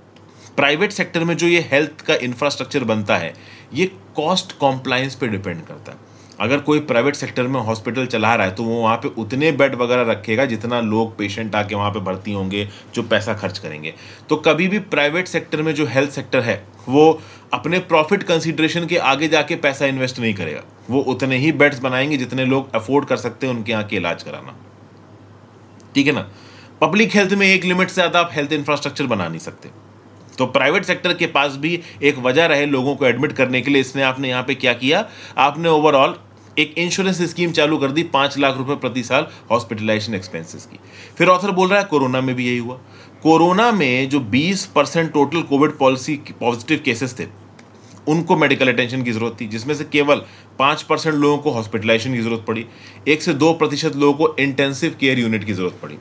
प्राइवेट सेक्टर में जो ये हेल्थ का इंफ्रास्ट्रक्चर बनता है ये कॉस्ट कॉम्प्लायंस पे डिपेंड करता है। अगर कोई प्राइवेट सेक्टर में हॉस्पिटल चला रहा है तो वो वहाँ पे उतने बेड वगैरह रखेगा जितना लोग पेशेंट आके वहाँ पे भर्ती होंगे, जो पैसा खर्च करेंगे। तो कभी भी प्राइवेट सेक्टर में जो हेल्थ सेक्टर है वो अपने प्रॉफिट कंसीडरेशन के आगे जाके पैसा इन्वेस्ट नहीं करेगा। वो उतने ही बेड्स बनाएंगे जितने लोग अफोर्ड कर सकते हैं उनके यहाँ के इलाज कराना, ठीक है ना। पब्लिक हेल्थ में एक लिमिट से ज़्यादा आप हेल्थ इंफ्रास्ट्रक्चर बना नहीं सकते। तो प्राइवेट सेक्टर के पास भी एक वजह रहे लोगों को एडमिट करने के लिए, इसने आपने यहाँ पे क्या किया, आपने ओवरऑल एक इंश्योरेंस स्कीम चालू कर दी 5 लाख रुपए प्रति साल हॉस्पिटलाइजेशन एक्सपेंसेस की। फिर ऑथर बोल रहा है कोरोना में भी यही हुआ। कोरोना में जो 20% total Covid policy positive cases थे उनको मेडिकल अटेंशन की जरूरत थी, जिसमें से केवल 5% लोगों को हॉस्पिटलाइजेशन की जरूरत पड़ी, 1 से 2% लोगों को इंटेंसिव केयर यूनिट की जरूरत पड़ी।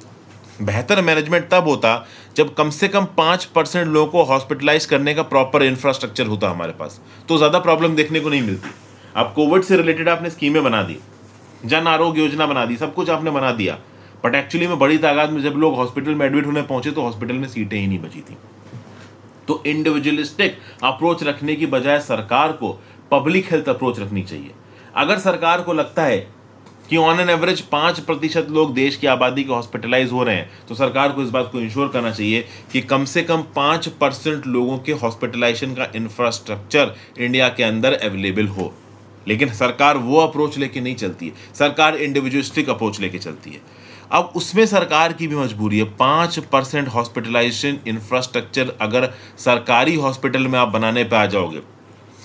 बेहतर मैनेजमेंट तब होता जब कम से कम 5% लोगों को हॉस्पिटलाइज करने का प्रॉपर इंफ्रास्ट्रक्चर होता हमारे पास, तो ज्यादा प्रॉब्लम देखने को नहीं मिलती। अब कोविड से रिलेटेड आपने स्कीमें बना दी, जन आरोग्य योजना बना दी, सब कुछ आपने बना दिया, बट एक्चुअली में बड़ी तादाद में जब लोग हॉस्पिटल में एडमिट होने पहुंचे तो हॉस्पिटल में सीटें ही नहीं बची थी। तो इंडिविजुअलिस्टिक अप्रोच रखने की बजाय सरकार को पब्लिक हेल्थ अप्रोच रखनी चाहिए। अगर सरकार को लगता है कि ऑन एन एवरेज 5% लोग देश की आबादी के हॉस्पिटलाइज हो रहे हैं, तो सरकार को इस बात को इंश्योर करना चाहिए कि कम से कम 5% लोगों के हॉस्पिटलाइजेशन का इंफ्रास्ट्रक्चर इंडिया के अंदर अवेलेबल हो। लेकिन सरकार वो अप्रोच लेके नहीं चलती है, सरकार इंडिविजुअलिस्टिक अप्रोच लेके चलती है। अब उसमें सरकार की भी मजबूरी है। 5% हॉस्पिटलाइजेशन इंफ्रास्ट्रक्चर अगर सरकारी हॉस्पिटल में आप बनाने पे आ जाओगे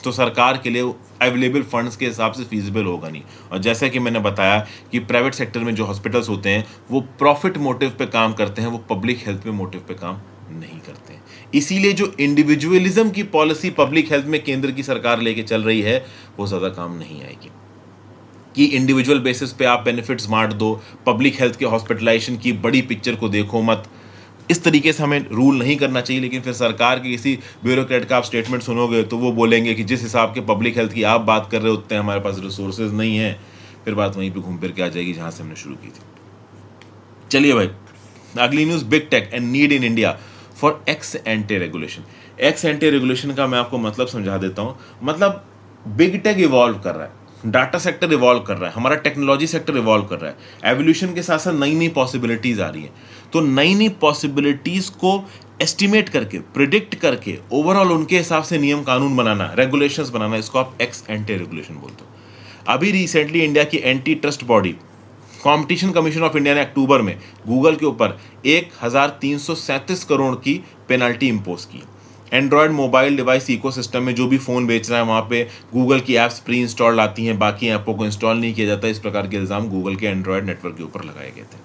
तो सरकार के लिए अवेलेबल फंड्स के हिसाब से फीजिबल होगा नहीं। और जैसे कि मैंने बताया कि प्राइवेट सेक्टर में जो हॉस्पिटल्स होते हैं वो प्रॉफिट मोटिव पे काम करते हैं, वो पब्लिक हेल्थ में मोटिव पे काम नहीं करते हैं। इसीलिए जो इंडिविजुअलिज्म की पॉलिसी पब्लिक हेल्थ में केंद्र की सरकार लेके चल रही है वो ज़्यादा काम नहीं आएगी। कि इंडिविजुअल बेसिस पे आप बेनिफिट्स बांट दो, पब्लिक हेल्थ के हॉस्पिटलाइजेशन की बड़ी पिक्चर को देखो मत, इस तरीके से हमें रूल नहीं करना चाहिए। लेकिन फिर सरकार के किसी ब्यूरोक्रेट का आप स्टेटमेंट सुनोगे तो वो बोलेंगे कि जिस हिसाब के पब्लिक हेल्थ की आप बात कर रहे हो उतने हमारे पास रिसोर्सेज नहीं है। फिर बात वहीं पे घूम फिर के आ जाएगी जहाँ से हमने शुरू की थी। चलिए भाई, अगली news, big tech and need in India for x anti regulation. X anti regulation का मैं आपको मतलब समझा देता हूँ। मतलब बिग टेक इवॉल्व कर रहा है, डाटा सेक्टर इवॉल्व कर रहा है, हमारा टेक्नोलॉजी सेक्टर इवॉल्व कर रहा है, एवोल्यूशन के साथ साथ नई नई पॉसिबिलिटीज आ रही हैं। तो नई नई पॉसिबिलिटीज को एस्टिमेट करके, प्रिडिक्ट करके ओवरऑल उनके हिसाब से नियम कानून बनाना, रेगुलेशंस बनाना, इसको आप एक्स एंटी रेगुलेशन बोलते हो। अभी रिसेंटली इंडिया की anti trust body competition commission of India ने अक्टूबर में गूगल के ऊपर 1337 करोड़ की पेनल्टी इंपोज की। एंड्रॉयड मोबाइल डिवाइस इकोसिस्टम में जो भी फ़ोन बेच रहा है वहाँ पे गूगल की ऐप्स प्री इंस्टॉल्ड आती हैं, बाकी ऐपों को इंस्टॉल नहीं किया जाता। इस प्रकार के इल्ज़ाम गूगल के एंड्रॉयड नेटवर्क के ऊपर लगाए गए थे।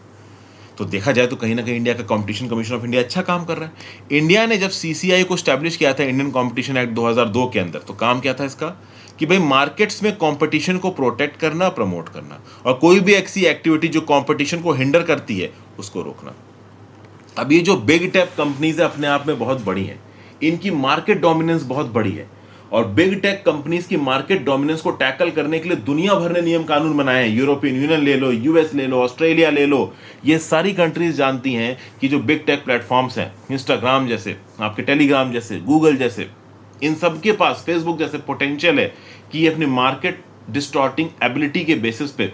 तो देखा जाए तो कहीं ना कहीं इंडिया का कंपटीशन कमीशन ऑफ इंडिया अच्छा काम कर रहा है। इंडिया ने जब सीसीआई को स्टैब्लिश किया था इंडियन कंपटीशन एक्ट 2002 के अंदर, तो काम क्या था इसका कि भाई मार्केट्स में कंपटीशन को प्रोटेक्ट करना, प्रमोट करना, और कोई भी ऐसी एक्टिविटी जो कंपटीशन को हिंडर करती है उसको रोकना। अब ये जो बिग टेक कंपनीज है अपने आप में बहुत बड़ी हैं, इनकी मार्केट डोमिनेंस बहुत बड़ी है, और बिग टेक कंपनीज की मार्केट डोमिनेंस को टैकल करने के लिए दुनिया भर ने नियम कानून बनाए हैं। यूरोपियन यूनियन ले लो, यूएस ले लो, ऑस्ट्रेलिया ले लो, ये सारी कंट्रीज जानती हैं कि जो बिग टेक प्लेटफॉर्म्स हैं, इंस्टाग्राम जैसे, आपके टेलीग्राम जैसे, गूगल जैसे, इन सबके पास, फेसबुक जैसे पोटेंशियल है कि ये अपनी मार्केट डिस्टॉर्टिंग एबिलिटी के बेसिस पे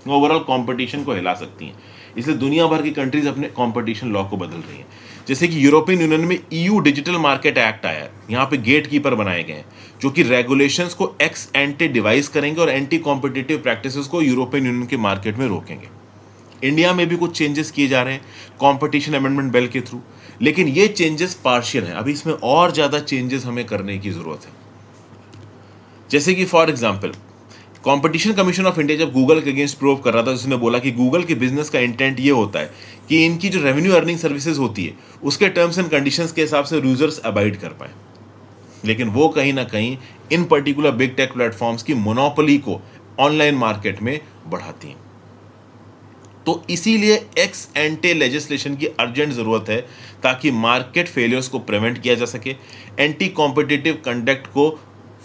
ओवरऑल कंपटीशन को हिला सकती हैं। इसलिए दुनिया भर की कंट्रीज अपने कंपटीशन लॉ को बदल रही हैं। जैसे कि यूरोपियन यूनियन में ईयू डिजिटल मार्केट एक्ट आया है, यहाँ पे गेट कीपर बनाए गए हैं जो कि रेगुलेशंस को एक्स एंटे डिवाइस करेंगे और एंटी कॉम्पिटिटिव प्रैक्टिसेस को यूरोपियन यूनियन के मार्केट में रोकेंगे। इंडिया में भी कुछ चेंजेस किए जा रहे हैं कॉम्पिटिशन अमेंडमेंट बिल के थ्रू, लेकिन ये चेंजेस पार्शियल हैं, अभी इसमें और ज़्यादा चेंजेस हमें करने की ज़रूरत है। जैसे कि for example competition commission of India जब गूगल के अगेंस्ट प्रूव कर रहा था, उसने बोला कि गूगल के बिजनेस का इंटेंट ये होता है कि इनकी जो रेवेन्यू अर्निंग सर्विसेज होती है उसके टर्म्स एंड कंडीशंस के हिसाब से यूजर्स अबाइड कर पाए। लेकिन वो कहीं ना कहीं इन पर्टिकुलर बिग टेक प्लेटफॉर्म्स की मोनोपोली को ऑनलाइन मार्केट में बढ़ाती हैं। तो इसीलिए एक्स एंटे लेजिस्लेशन की अर्जेंट जरूरत है ताकि मार्केट फेलियर्स को प्रिवेंट किया जा सके, एंटी कॉम्पिटिटिव कंडक्ट को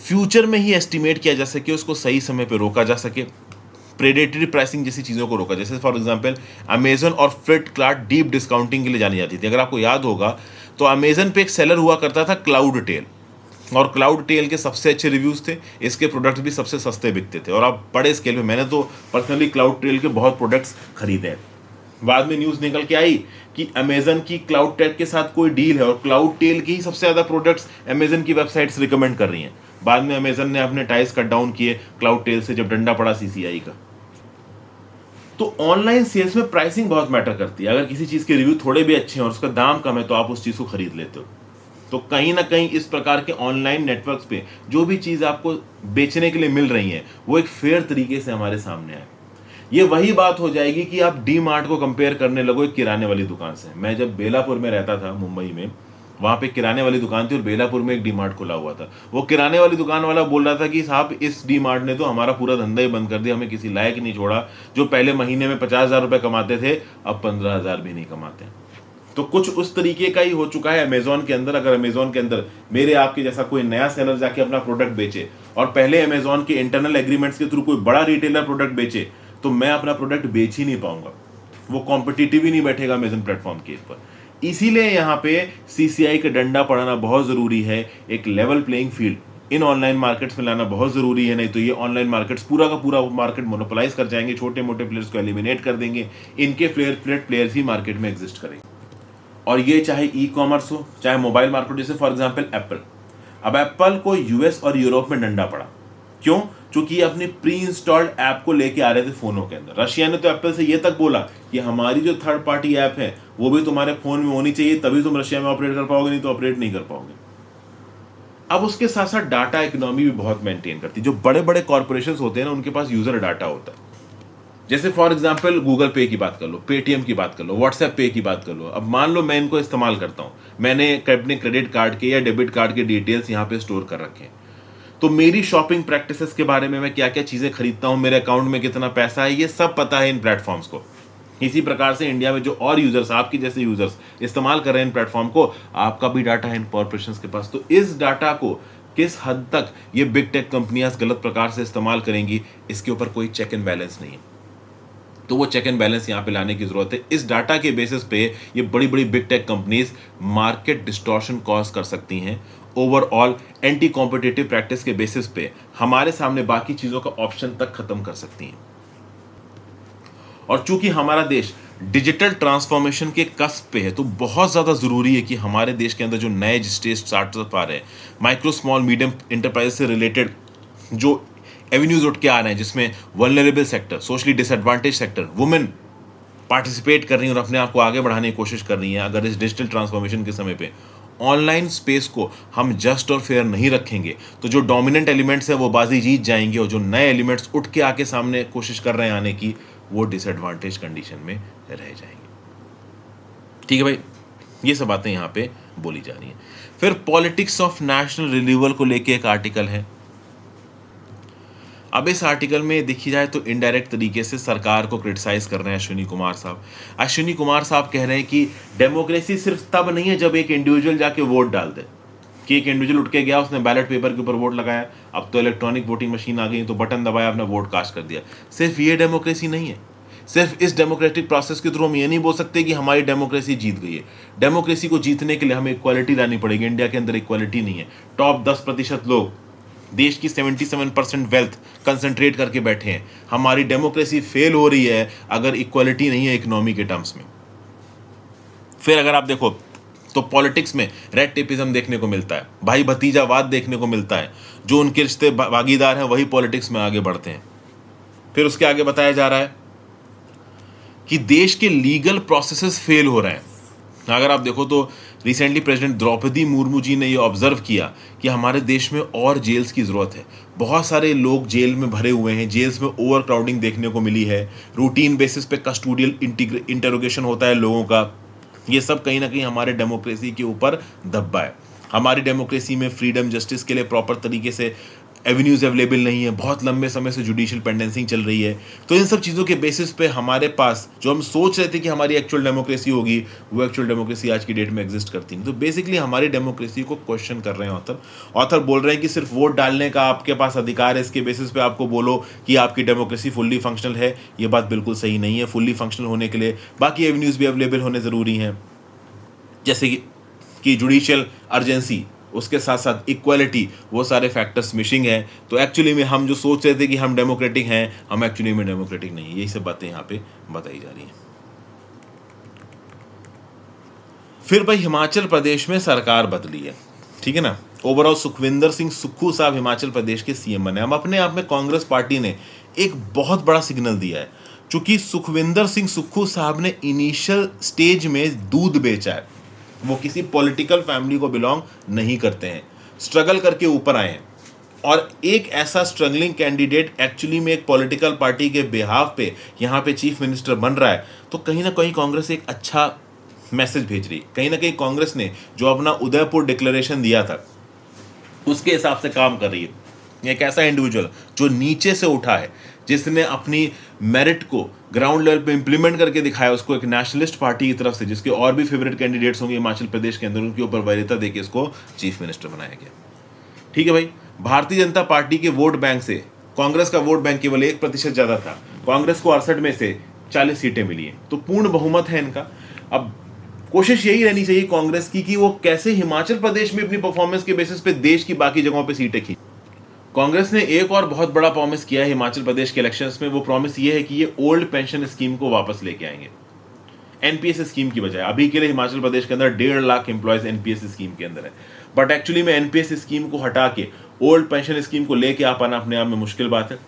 फ्यूचर में ही एस्टिमेट किया जा सके, उसको सही समय पे रोका जा सके, प्रेडेटरी प्राइसिंग जैसी चीज़ों को रोका। जैसे फॉर एग्जांपल अमेजन और फ्लिपकार्ट डीप डिस्काउंटिंग के लिए जानी जाती थी। अगर आपको याद होगा तो अमेजन पे एक सेलर हुआ करता था क्लाउड टेल, और क्लाउड टेल के सबसे अच्छे रिव्यूज़ थे, इसके प्रोडक्ट्स भी सबसे सस्ते बिकते थे, और आप बड़े स्केल पे, मैंने तो पर्सनली क्लाउड टेल के बहुत प्रोडक्ट्स खरीदे हैं। बाद में न्यूज़ निकल के आई कि अमेजन की क्लाउड टेल के साथ कोई डील है और क्लाउड टेल की ही सबसे ज़्यादा प्रोडक्ट्स अमेजन की वेबसाइट्स रिकमेंड कर रही हैं। बाद में अमेजन ने अपने टाइज कट डाउन किए क्लाउड टेल से जब डंडा पड़ा सीसीआई का। तो ऑनलाइन सेल्स में प्राइसिंग बहुत मैटर करती है। अगर किसी चीज़ के रिव्यू थोड़े भी अच्छे हैं और उसका दाम कम है तो आप उस चीज़ को खरीद लेते हो। तो कहीं ना कहीं इस प्रकार के ऑनलाइन नेटवर्क्स पे जो भी चीज़ आपको बेचने के लिए मिल रही है वो एक फेयर तरीके से हमारे सामने आए। ये वही बात हो जाएगी कि आप डी मार्ट को कंपेयर करने लगो एक किराने वाली दुकान से। मैं जब बेलापुर में रहता था मुंबई में, वहाँ पे किराने वाली दुकान थी और बेलापुर में एक डी मार्ट खुला हुआ था। वो किराने वाली दुकान वाला बोल रहा था कि साहब इस डी मार्ट ने तो हमारा पूरा धंधा ही बंद कर दिया, हमें किसी लायक नहीं छोड़ा। जो पहले महीने में 50,000 रुपये कमाते थे अब 15,000 भी नहीं कमाते। तो कुछ उस तरीके का ही हो चुका है अमेजोन के अंदर। अगर अमेजोन के अंदर मेरे आपके जैसा कोई नया सेलर जाके अपना प्रोडक्ट बेचे और पहले अमेजोन के इंटरनल एग्रीमेंट्स के थ्रू कोई बड़ा रिटेलर प्रोडक्ट बेचे तो मैं अपना प्रोडक्ट बेच ही नहीं पाऊंगा, वो कॉम्पिटिटिव ही नहीं बैठेगा अमेजन प्लेटफॉर्म के ऊपर। इसीलिए यहाँ पे सीसीआई का डंडा पड़ाना बहुत ज़रूरी है, एक लेवल प्लेइंग फील्ड इन ऑनलाइन मार्केट्स में लाना बहुत ज़रूरी है। नहीं तो ये ऑनलाइन मार्केट्स पूरा का पूरा मार्केट मोनोपोलाइज कर जाएंगे, छोटे मोटे प्लेयर्स को एलिमिनेट कर देंगे, इनके प्लेयर्स ही मार्केट में एग्जिस्ट करेंगे। और ये चाहे ई कॉमर्स हो चाहे मोबाइल मार्केट, जैसे फॉर एग्जांपल एप्पल। अब एप्पल को यूएस और यूरोप में डंडा पड़ा, क्यों? क्योंकि ये अपनी प्री इंस्टॉल्ड ऐप को लेके आ रहे थे फोनों के अंदर। रशिया ने तो एप्पल से ये तक बोला कि हमारी जो थर्ड पार्टी ऐप है वो भी तुम्हारे फोन में होनी चाहिए, तभी तुम रशिया में ऑपरेट कर पाओगे, नहीं तो ऑपरेट नहीं कर पाओगे। अब उसके साथ साथ डाटा इकोनॉमी भी बहुत मेंटेन करती है। जो बड़े बड़े कॉर्पोरेशन होते हैं ना, उनके पास यूजर डाटा होता है। जैसे फॉर एग्जाम्पल गूगल पे की बात कर लो, पेटीएम की बात कर लो, व्हाट्सएप पे की बात कर लो। अब मान लो मैं इनको इस्तेमाल करता हूँ, मैंने अपने क्रेडिट कार्ड के या डेबिट कार्ड के डिटेल्स यहाँ पे स्टोर कर रखे हैं, तो मेरी शॉपिंग प्रैक्टिसेस के बारे में मैं क्या क्या चीज़ें खरीदता हूँ, मेरे अकाउंट में कितना पैसा है, ये सब पता है इन प्लेटफॉर्म्स को। इसी प्रकार से इंडिया में जो और यूजर्स, आपकी जैसे यूजर्स इस्तेमाल कर रहे हैं इन प्लेटफॉर्म को, आपका भी डाटा है इन कॉर्पोरेशंस के पास। तो इस डाटा को किस हद तक ये बिग टेक कंपनियां गलत प्रकार से इस्तेमाल करेंगी, इसके ऊपर कोई चेक एंड बैलेंस नहीं है। तो वो चेक एंड बैलेंस यहाँ पे लाने की जरूरत है। इस डाटा के बेसिस पे ये बड़ी बड़ी big tech companies market distortion cause कर सकती हैं। ओवरऑल एंटी कॉम्पिटिटिव प्रैक्टिस के बेसिस पे हमारे सामने बाकी चीजों का ऑप्शन तक खत्म कर सकती हैं। और चूंकि हमारा देश डिजिटल ट्रांसफॉर्मेशन के कस्प पे है, तो बहुत ज़्यादा ज़रूरी है कि हमारे देश के अंदर जो नए स्टार्टअप आ रहे हैं, माइक्रो स्मॉल मीडियम इंटरप्राइज से रिलेटेड जो एवेन्यूज उठ के आ रहे हैं, जिसमें vulnerable sector, socially disadvantage sector, women participate कर रही हैं और अपने आप को आगे बढ़ाने की कोशिश कर रही हैं अगर इस डिजिटल ट्रांसफॉर्मेशन के समय पे, ऑनलाइन स्पेस को हम जस्ट और फेयर नहीं रखेंगे तो जो डोमिनेंट एलिमेंट्स है वो बाजी जीत जाएंगे, और जो नए एलिमेंट्स उठ के आके सामने कोशिश कर रहे हैं आने की, वो डिसएडवांटेज कंडीशन में रह जाएंगे। ठीक है भाई, ये सब बातें यहाँ पे बोली जा रही हैं। फिर पॉलिटिक्स ऑफ नेशनल रिन्यूअल को लेके एक आर्टिकल है। अब इस आर्टिकल में देखी जाए तो इनडायरेक्ट तरीके से सरकार को क्रिटिसाइज कर रहे हैं अश्विनी कुमार साहब। अश्विनी कुमार साहब कह रहे हैं कि डेमोक्रेसी सिर्फ तब नहीं है जब एक इंडिविजुअल जाके वोट डाल दे, कि एक इंडिविजुअल उठ के गया, उसने बैलेट पेपर के ऊपर वोट लगाया, अब तो इलेक्ट्रॉनिक वोटिंग मशीन आ गई तो बटन दबाया, अपना वोट कास्ट कर दिया। सिर्फ ये डेमोक्रेसी नहीं है। सिर्फ इस डेमोक्रेटिक प्रोसेस के थ्रू हम ये नहीं बोल सकते कि हमारी डेमोक्रेसी जीत गई है। डेमोक्रेसी को जीतने के लिए हमें इक्वालिटी लानी पड़ेगी। इंडिया के अंदर इक्वालिटी नहीं है। टॉप 10% लोग देश की 77% वेल्थ कंसंट्रेट करके बैठे हैं। हमारी डेमोक्रेसी फेल हो रही है अगर इक्वालिटी नहीं है इकोनॉमी के टर्म्स में। फिर अगर आप देखो तो पॉलिटिक्स में रेड टेपिज्म देखने को मिलता है, भाई भतीजावाद देखने को मिलता है। जो उनके रिश्ते भागीदार हैं वही पॉलिटिक्स में आगे बढ़ते हैं। फिर उसके आगे बताया जा रहा है कि देश के लीगल प्रोसेसेस फेल हो रहे हैं। अगर आप देखो तो रिसेंटली प्रेसिडेंट द्रौपदी मुर्मू जी ने ये ऑब्जर्व किया कि हमारे देश में और जेल्स की ज़रूरत है। बहुत सारे लोग जेल में भरे हुए हैं, जेल्स में ओवर क्राउडिंग देखने को मिली है, रूटीन बेसिस पे कस्टोडियल इंटरोगेशन होता है लोगों का। ये सब कहीं ना कहीं हमारे डेमोक्रेसी के ऊपर धब्बा है। हमारी डेमोक्रेसी में फ्रीडम जस्टिस के लिए प्रॉपर तरीके से एवेन्यूज़ अवेलेबल नहीं है। बहुत लंबे समय से जुडिशियल पेंडेंसिंग चल रही है। तो इन सब चीज़ों के बेसिस पे हमारे पास जो हम सोच रहे थे कि हमारी एक्चुअल डेमोक्रेसी होगी, वो एक्चुअल डेमोक्रेसी आज की डेट में एग्जिस्ट करती नहीं। तो बेसिकली हमारी डेमोक्रेसी को क्वेश्चन कर रहे हैं ऑथर बोल रहे हैं कि सिर्फ वोट डालने का आपके पास अधिकार है, इसके बेसिस पे आपको बोलो कि आपकी डेमोक्रेसी फुल्ली फंक्शनल है। ये बात बिल्कुल सही नहीं है। फुल्ली फंक्शनल होने के लिए बाकी एवेन्यूज़ भी अवेलेबल होने ज़रूरी हैं, जैसे कि जुडिशियल अर्जेंसी, उसके साथ साथ इक्वालिटी, वो सारे फैक्टर्स मिसिंग हैं। तो एक्चुअली में हम जो सोच रहे थे कि हम डेमोक्रेटिक हैं, हम एक्चुअली में डेमोक्रेटिक नहीं है। यही सब बातें यहाँ पे बताई जा रही हैं। फिर भाई हिमाचल प्रदेश में सरकार बदली है, ठीक है ना। ओवरऑल सुखविंदर सिंह सुक्खू साहब हिमाचल प्रदेश के सीएम बने। अब अपने आप में कांग्रेस पार्टी ने एक बहुत बड़ा सिग्नल दिया है, चूंकि सुखविंदर सिंह सुक्खू साहब ने इनिशियल स्टेज में दूध बेचा है। वो किसी पॉलिटिकल फैमिली को बिलोंग नहीं करते हैं, स्ट्रगल करके ऊपर आए हैं, और एक ऐसा स्ट्रगलिंग कैंडिडेट एक्चुअली में एक पॉलिटिकल पार्टी के बिहाफ पे यहाँ पे चीफ मिनिस्टर बन रहा है, तो कहीं ना कहीं कांग्रेस एक अच्छा मैसेज भेज रही है। कहीं ना कहीं कांग्रेस ने जो अपना उदयपुर डिक्लेरेशन दिया था उसके हिसाब से काम कर रही है। एक ऐसा इंडिविजुअल जो नीचे से उठा है, जिसने अपनी मेरिट को ग्राउंड लेवल पे इंप्लीमेंट करके दिखाया, उसको एक नेशनलिस्ट पार्टी की तरफ से, जिसके और भी फेवरेट कैंडिडेट्स होंगे हिमाचल प्रदेश के अंदर, उनके ऊपर वरीयता देके इसको चीफ मिनिस्टर बनाया गया। ठीक है भाई, भारतीय जनता पार्टी के वोट बैंक से कांग्रेस का वोट बैंक केवल 1% ज्यादा था। कांग्रेस को 68 में से 40 सीटें मिली हैं, तो पूर्ण बहुमत है इनका। अब कोशिश यही रहनी चाहिए कांग्रेस की कि वो कैसे हिमाचल प्रदेश में अपनी परफॉर्मेंस के बेसिस पे देश की बाकी जगहों पे सीटें खींचे। कांग्रेस ने एक और बहुत बड़ा प्रॉमिस किया है हिमाचल प्रदेश के इलेक्शंस में। वो प्रॉमिस ये है कि ये ओल्ड पेंशन स्कीम को वापस लेके आएंगे, एनपीएस स्कीम की बजाय। अभी के लिए हिमाचल प्रदेश के अंदर 1.5 लाख एम्प्लॉयज एनपीएस स्कीम के अंदर है, बट एक्चुअली में एनपीएस स्कीम को हटा के ओल्ड पेंशन स्कीम को लेके आ पाना अपने आप में मुश्किल बात है।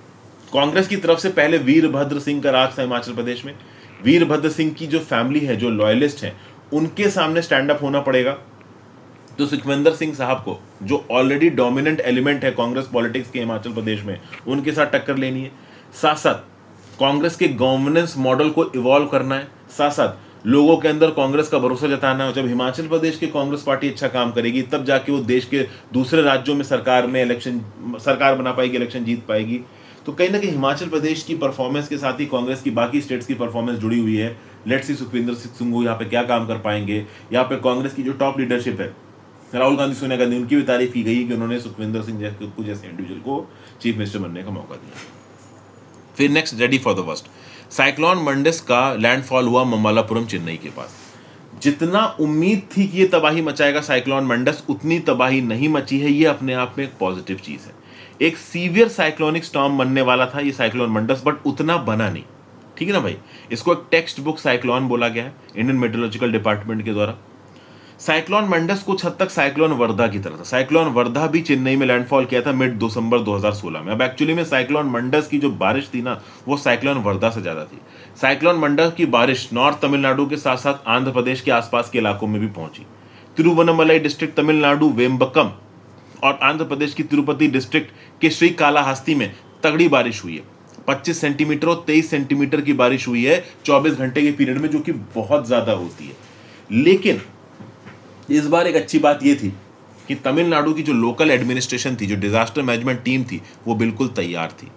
कांग्रेस की तरफ से पहले वीरभद्र सिंह का राज था हिमाचल प्रदेश में। वीरभद्र सिंह की जो फैमिली है, जो लॉयलिस्ट हैं, उनके सामने स्टैंड अप होना पड़ेगा। तो सुखविंदर सिंह साहब को, जो ऑलरेडी डोमिनेंट एलिमेंट है कांग्रेस पॉलिटिक्स के हिमाचल प्रदेश में, उनके साथ टक्कर लेनी है। साथ साथ कांग्रेस के गवर्नेंस मॉडल को इवॉल्व करना है। साथ साथ लोगों के अंदर कांग्रेस का भरोसा जताना है। जब हिमाचल प्रदेश की कांग्रेस पार्टी अच्छा काम करेगी, तब जाके वो देश के दूसरे राज्यों में सरकार बना पाएगी, इलेक्शन जीत पाएगी। तो कहीं ना कहीं हिमाचल प्रदेश की परफॉर्मेंस के साथ ही कांग्रेस की बाकी स्टेट्स की परफॉर्मेंस जुड़ी हुई है। लेट्स सी सुखविंदर सिंह सुक्खू यहाँ पे क्या काम कर पाएंगे। यहाँ पे कांग्रेस की जो टॉप लीडरशिप है, राहुल गांधी, सोनिया गांधी, उनकी भी तारीफ की गई कि उन्होंने सुखविंदर सिंह जैसे इंडिविजुअल को चीफ मिनिस्टर बनने का मौका दिया। फिर next, ready for the worst. Cyclone Mandous का लैंडफॉल हुआ ममल्लापुरम, चेन्नई के पास। जितना उम्मीद थी कि ये तबाही मचाएगा साइक्लोन मंडस, उतनी तबाही नहीं मची है। ये अपने आप में एक पॉजिटिव चीज है। एक सीवियर साइक्लोनिक स्टॉर्म बनने वाला था ये साइक्लोन मंडस, बट उतना बना नहीं। ठीक है ना भाई, इसको एक टेक्स्ट बुक साइक्लोन बोला गया है इंडियन मेट्रोलॉजिकल डिपार्टमेंट के द्वारा। साइक्लोन मंडस कुछ हद तक साइक्लोन वर्धा की तरह था। साइक्लोन वर्धा भी चेन्नई में लैंडफॉल किया था मिड दिसंबर 2016 में। अब एक्चुअली में साइक्लोन मंडस की जो बारिश थी ना, वो साइक्लोन वर्धा से ज्यादा थी। साइक्लोन मंडस की बारिश नॉर्थ तमिलनाडु के साथ साथ आंध्र प्रदेश के आसपास के इलाकों में भी पहुंची। तिरुवन्नमलाई डिस्ट्रिक्ट तमिलनाडु वेम्बकम और आंध्र प्रदेश की तिरुपति डिस्ट्रिक्ट के श्रीकालाहस्ती में तगड़ी बारिश हुई है। 25 सेंटीमीटर और 23 सेंटीमीटर की बारिश हुई है 24 घंटे के पीरियड में, जो कि बहुत ज्यादा होती है। लेकिन इस बार एक अच्छी बात यह थी कि तमिलनाडु की जो लोकल एडमिनिस्ट्रेशन थी, जो डिजास्टर मैनेजमेंट टीम थी, वो बिल्कुल तैयार थी।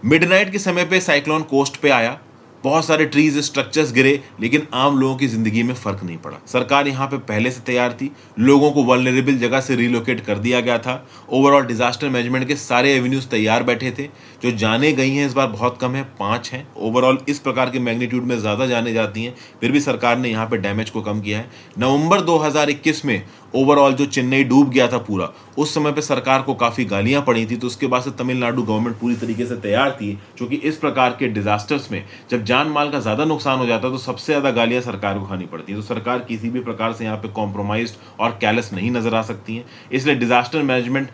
मिडनाइट के समय पे साइक्लोन कोस्ट पे आया, बहुत सारे ट्रीज स्ट्रक्चर्स गिरे, लेकिन आम लोगों की जिंदगी में फर्क नहीं पड़ा। सरकार यहाँ पे पहले से तैयार थी, लोगों को वल्नरेबल जगह से रिलोकेट कर दिया गया था। ओवरऑल डिजास्टर मैनेजमेंट के सारे एवेन्यूज तैयार बैठे थे। जो जाने गई हैं इस बार बहुत कम है, 5 हैं। ओवरऑल इस प्रकार के मैग्नीट्यूड में ज़्यादा जाने जाती हैं, फिर भी सरकार ने यहाँ पे डैमेज को कम किया है। नवंबर 2021 में ओवरऑल जो चेन्नई डूब गया था पूरा, उस समय पे सरकार को काफ़ी गालियाँ पड़ी थी। तो उसके बाद से तमिलनाडु गवर्नमेंट पूरी तरीके से तैयार थी, क्योंकि इस प्रकार के डिजास्टर्स में जब जान माल का ज़्यादा नुकसान हो जाता है तो सबसे ज़्यादा गालियाँ सरकार को खानी पड़ती है। तो सरकार किसी भी प्रकार से यहाँ पे कॉम्प्रोमाइज्ड और कैलेस नहीं नजर आ सकती है। इसलिए डिजास्टर मैनेजमेंट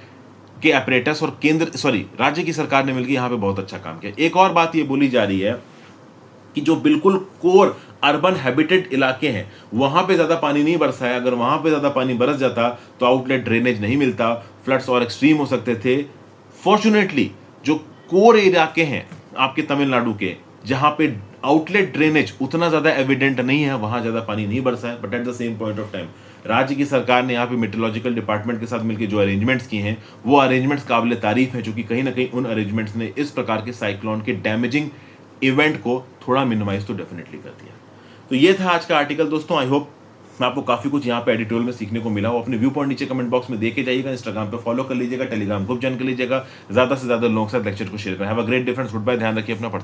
के अपरेटस और राज्य की सरकार ने मिलकर यहाँ पे बहुत अच्छा काम किया। एक और बात ये बोली जा रही है कि जो बिल्कुल कोर अर्बन हैबिटेड इलाके हैं, वहां पे ज्यादा पानी नहीं बरसा है। अगर वहां पे ज्यादा पानी बरस जाता तो आउटलेट ड्रेनेज नहीं मिलता, फ्लड्स और एक्सट्रीम हो सकते थे। फॉर्चुनेटली जो कोर इलाके हैं आपके तमिलनाडु के, जहां पे आउटलेट ड्रेनेज उतना ज्यादा एविडेंट नहीं है, वहां ज्यादा पानी नहीं बरसा है। But at the same point of time राज्य की सरकार ने यहाँ पे मेट्रोलॉजिकल डिपार्टमेंट के साथ मिलकर जो अरेंजमेंट्स किए हैं, वो अरेंजमेंट्स काबिल तारीफ है, जो कि कहीं ना कहीं उन अरेंजमेंट्स ने इस प्रकार के साइक्लोन के डैमेजिंग इवेंट को थोड़ा मिनिमाइज तो डेफिनेटली कर दिया। तो ये था आज का आर्टिकल दोस्तों। आई होप आपको काफी कुछ यहाँ पे एडिटोरियल में सीखने को मिला हो। अपने व्यू पॉइंट नीचे कमेंट बॉक्स में दे के जाइएगा, इंस्टाग्राम पे फॉलो कर लीजिएगा, टेलीग्राम ग्रुप ज्वाइन कर लीजिएगा, ज्यादा से ज्यादा लोगों के साथ लेक्चर को शेयर करें। Have a great difference, goodbye, ध्यान रखिए अपना, पढ़ते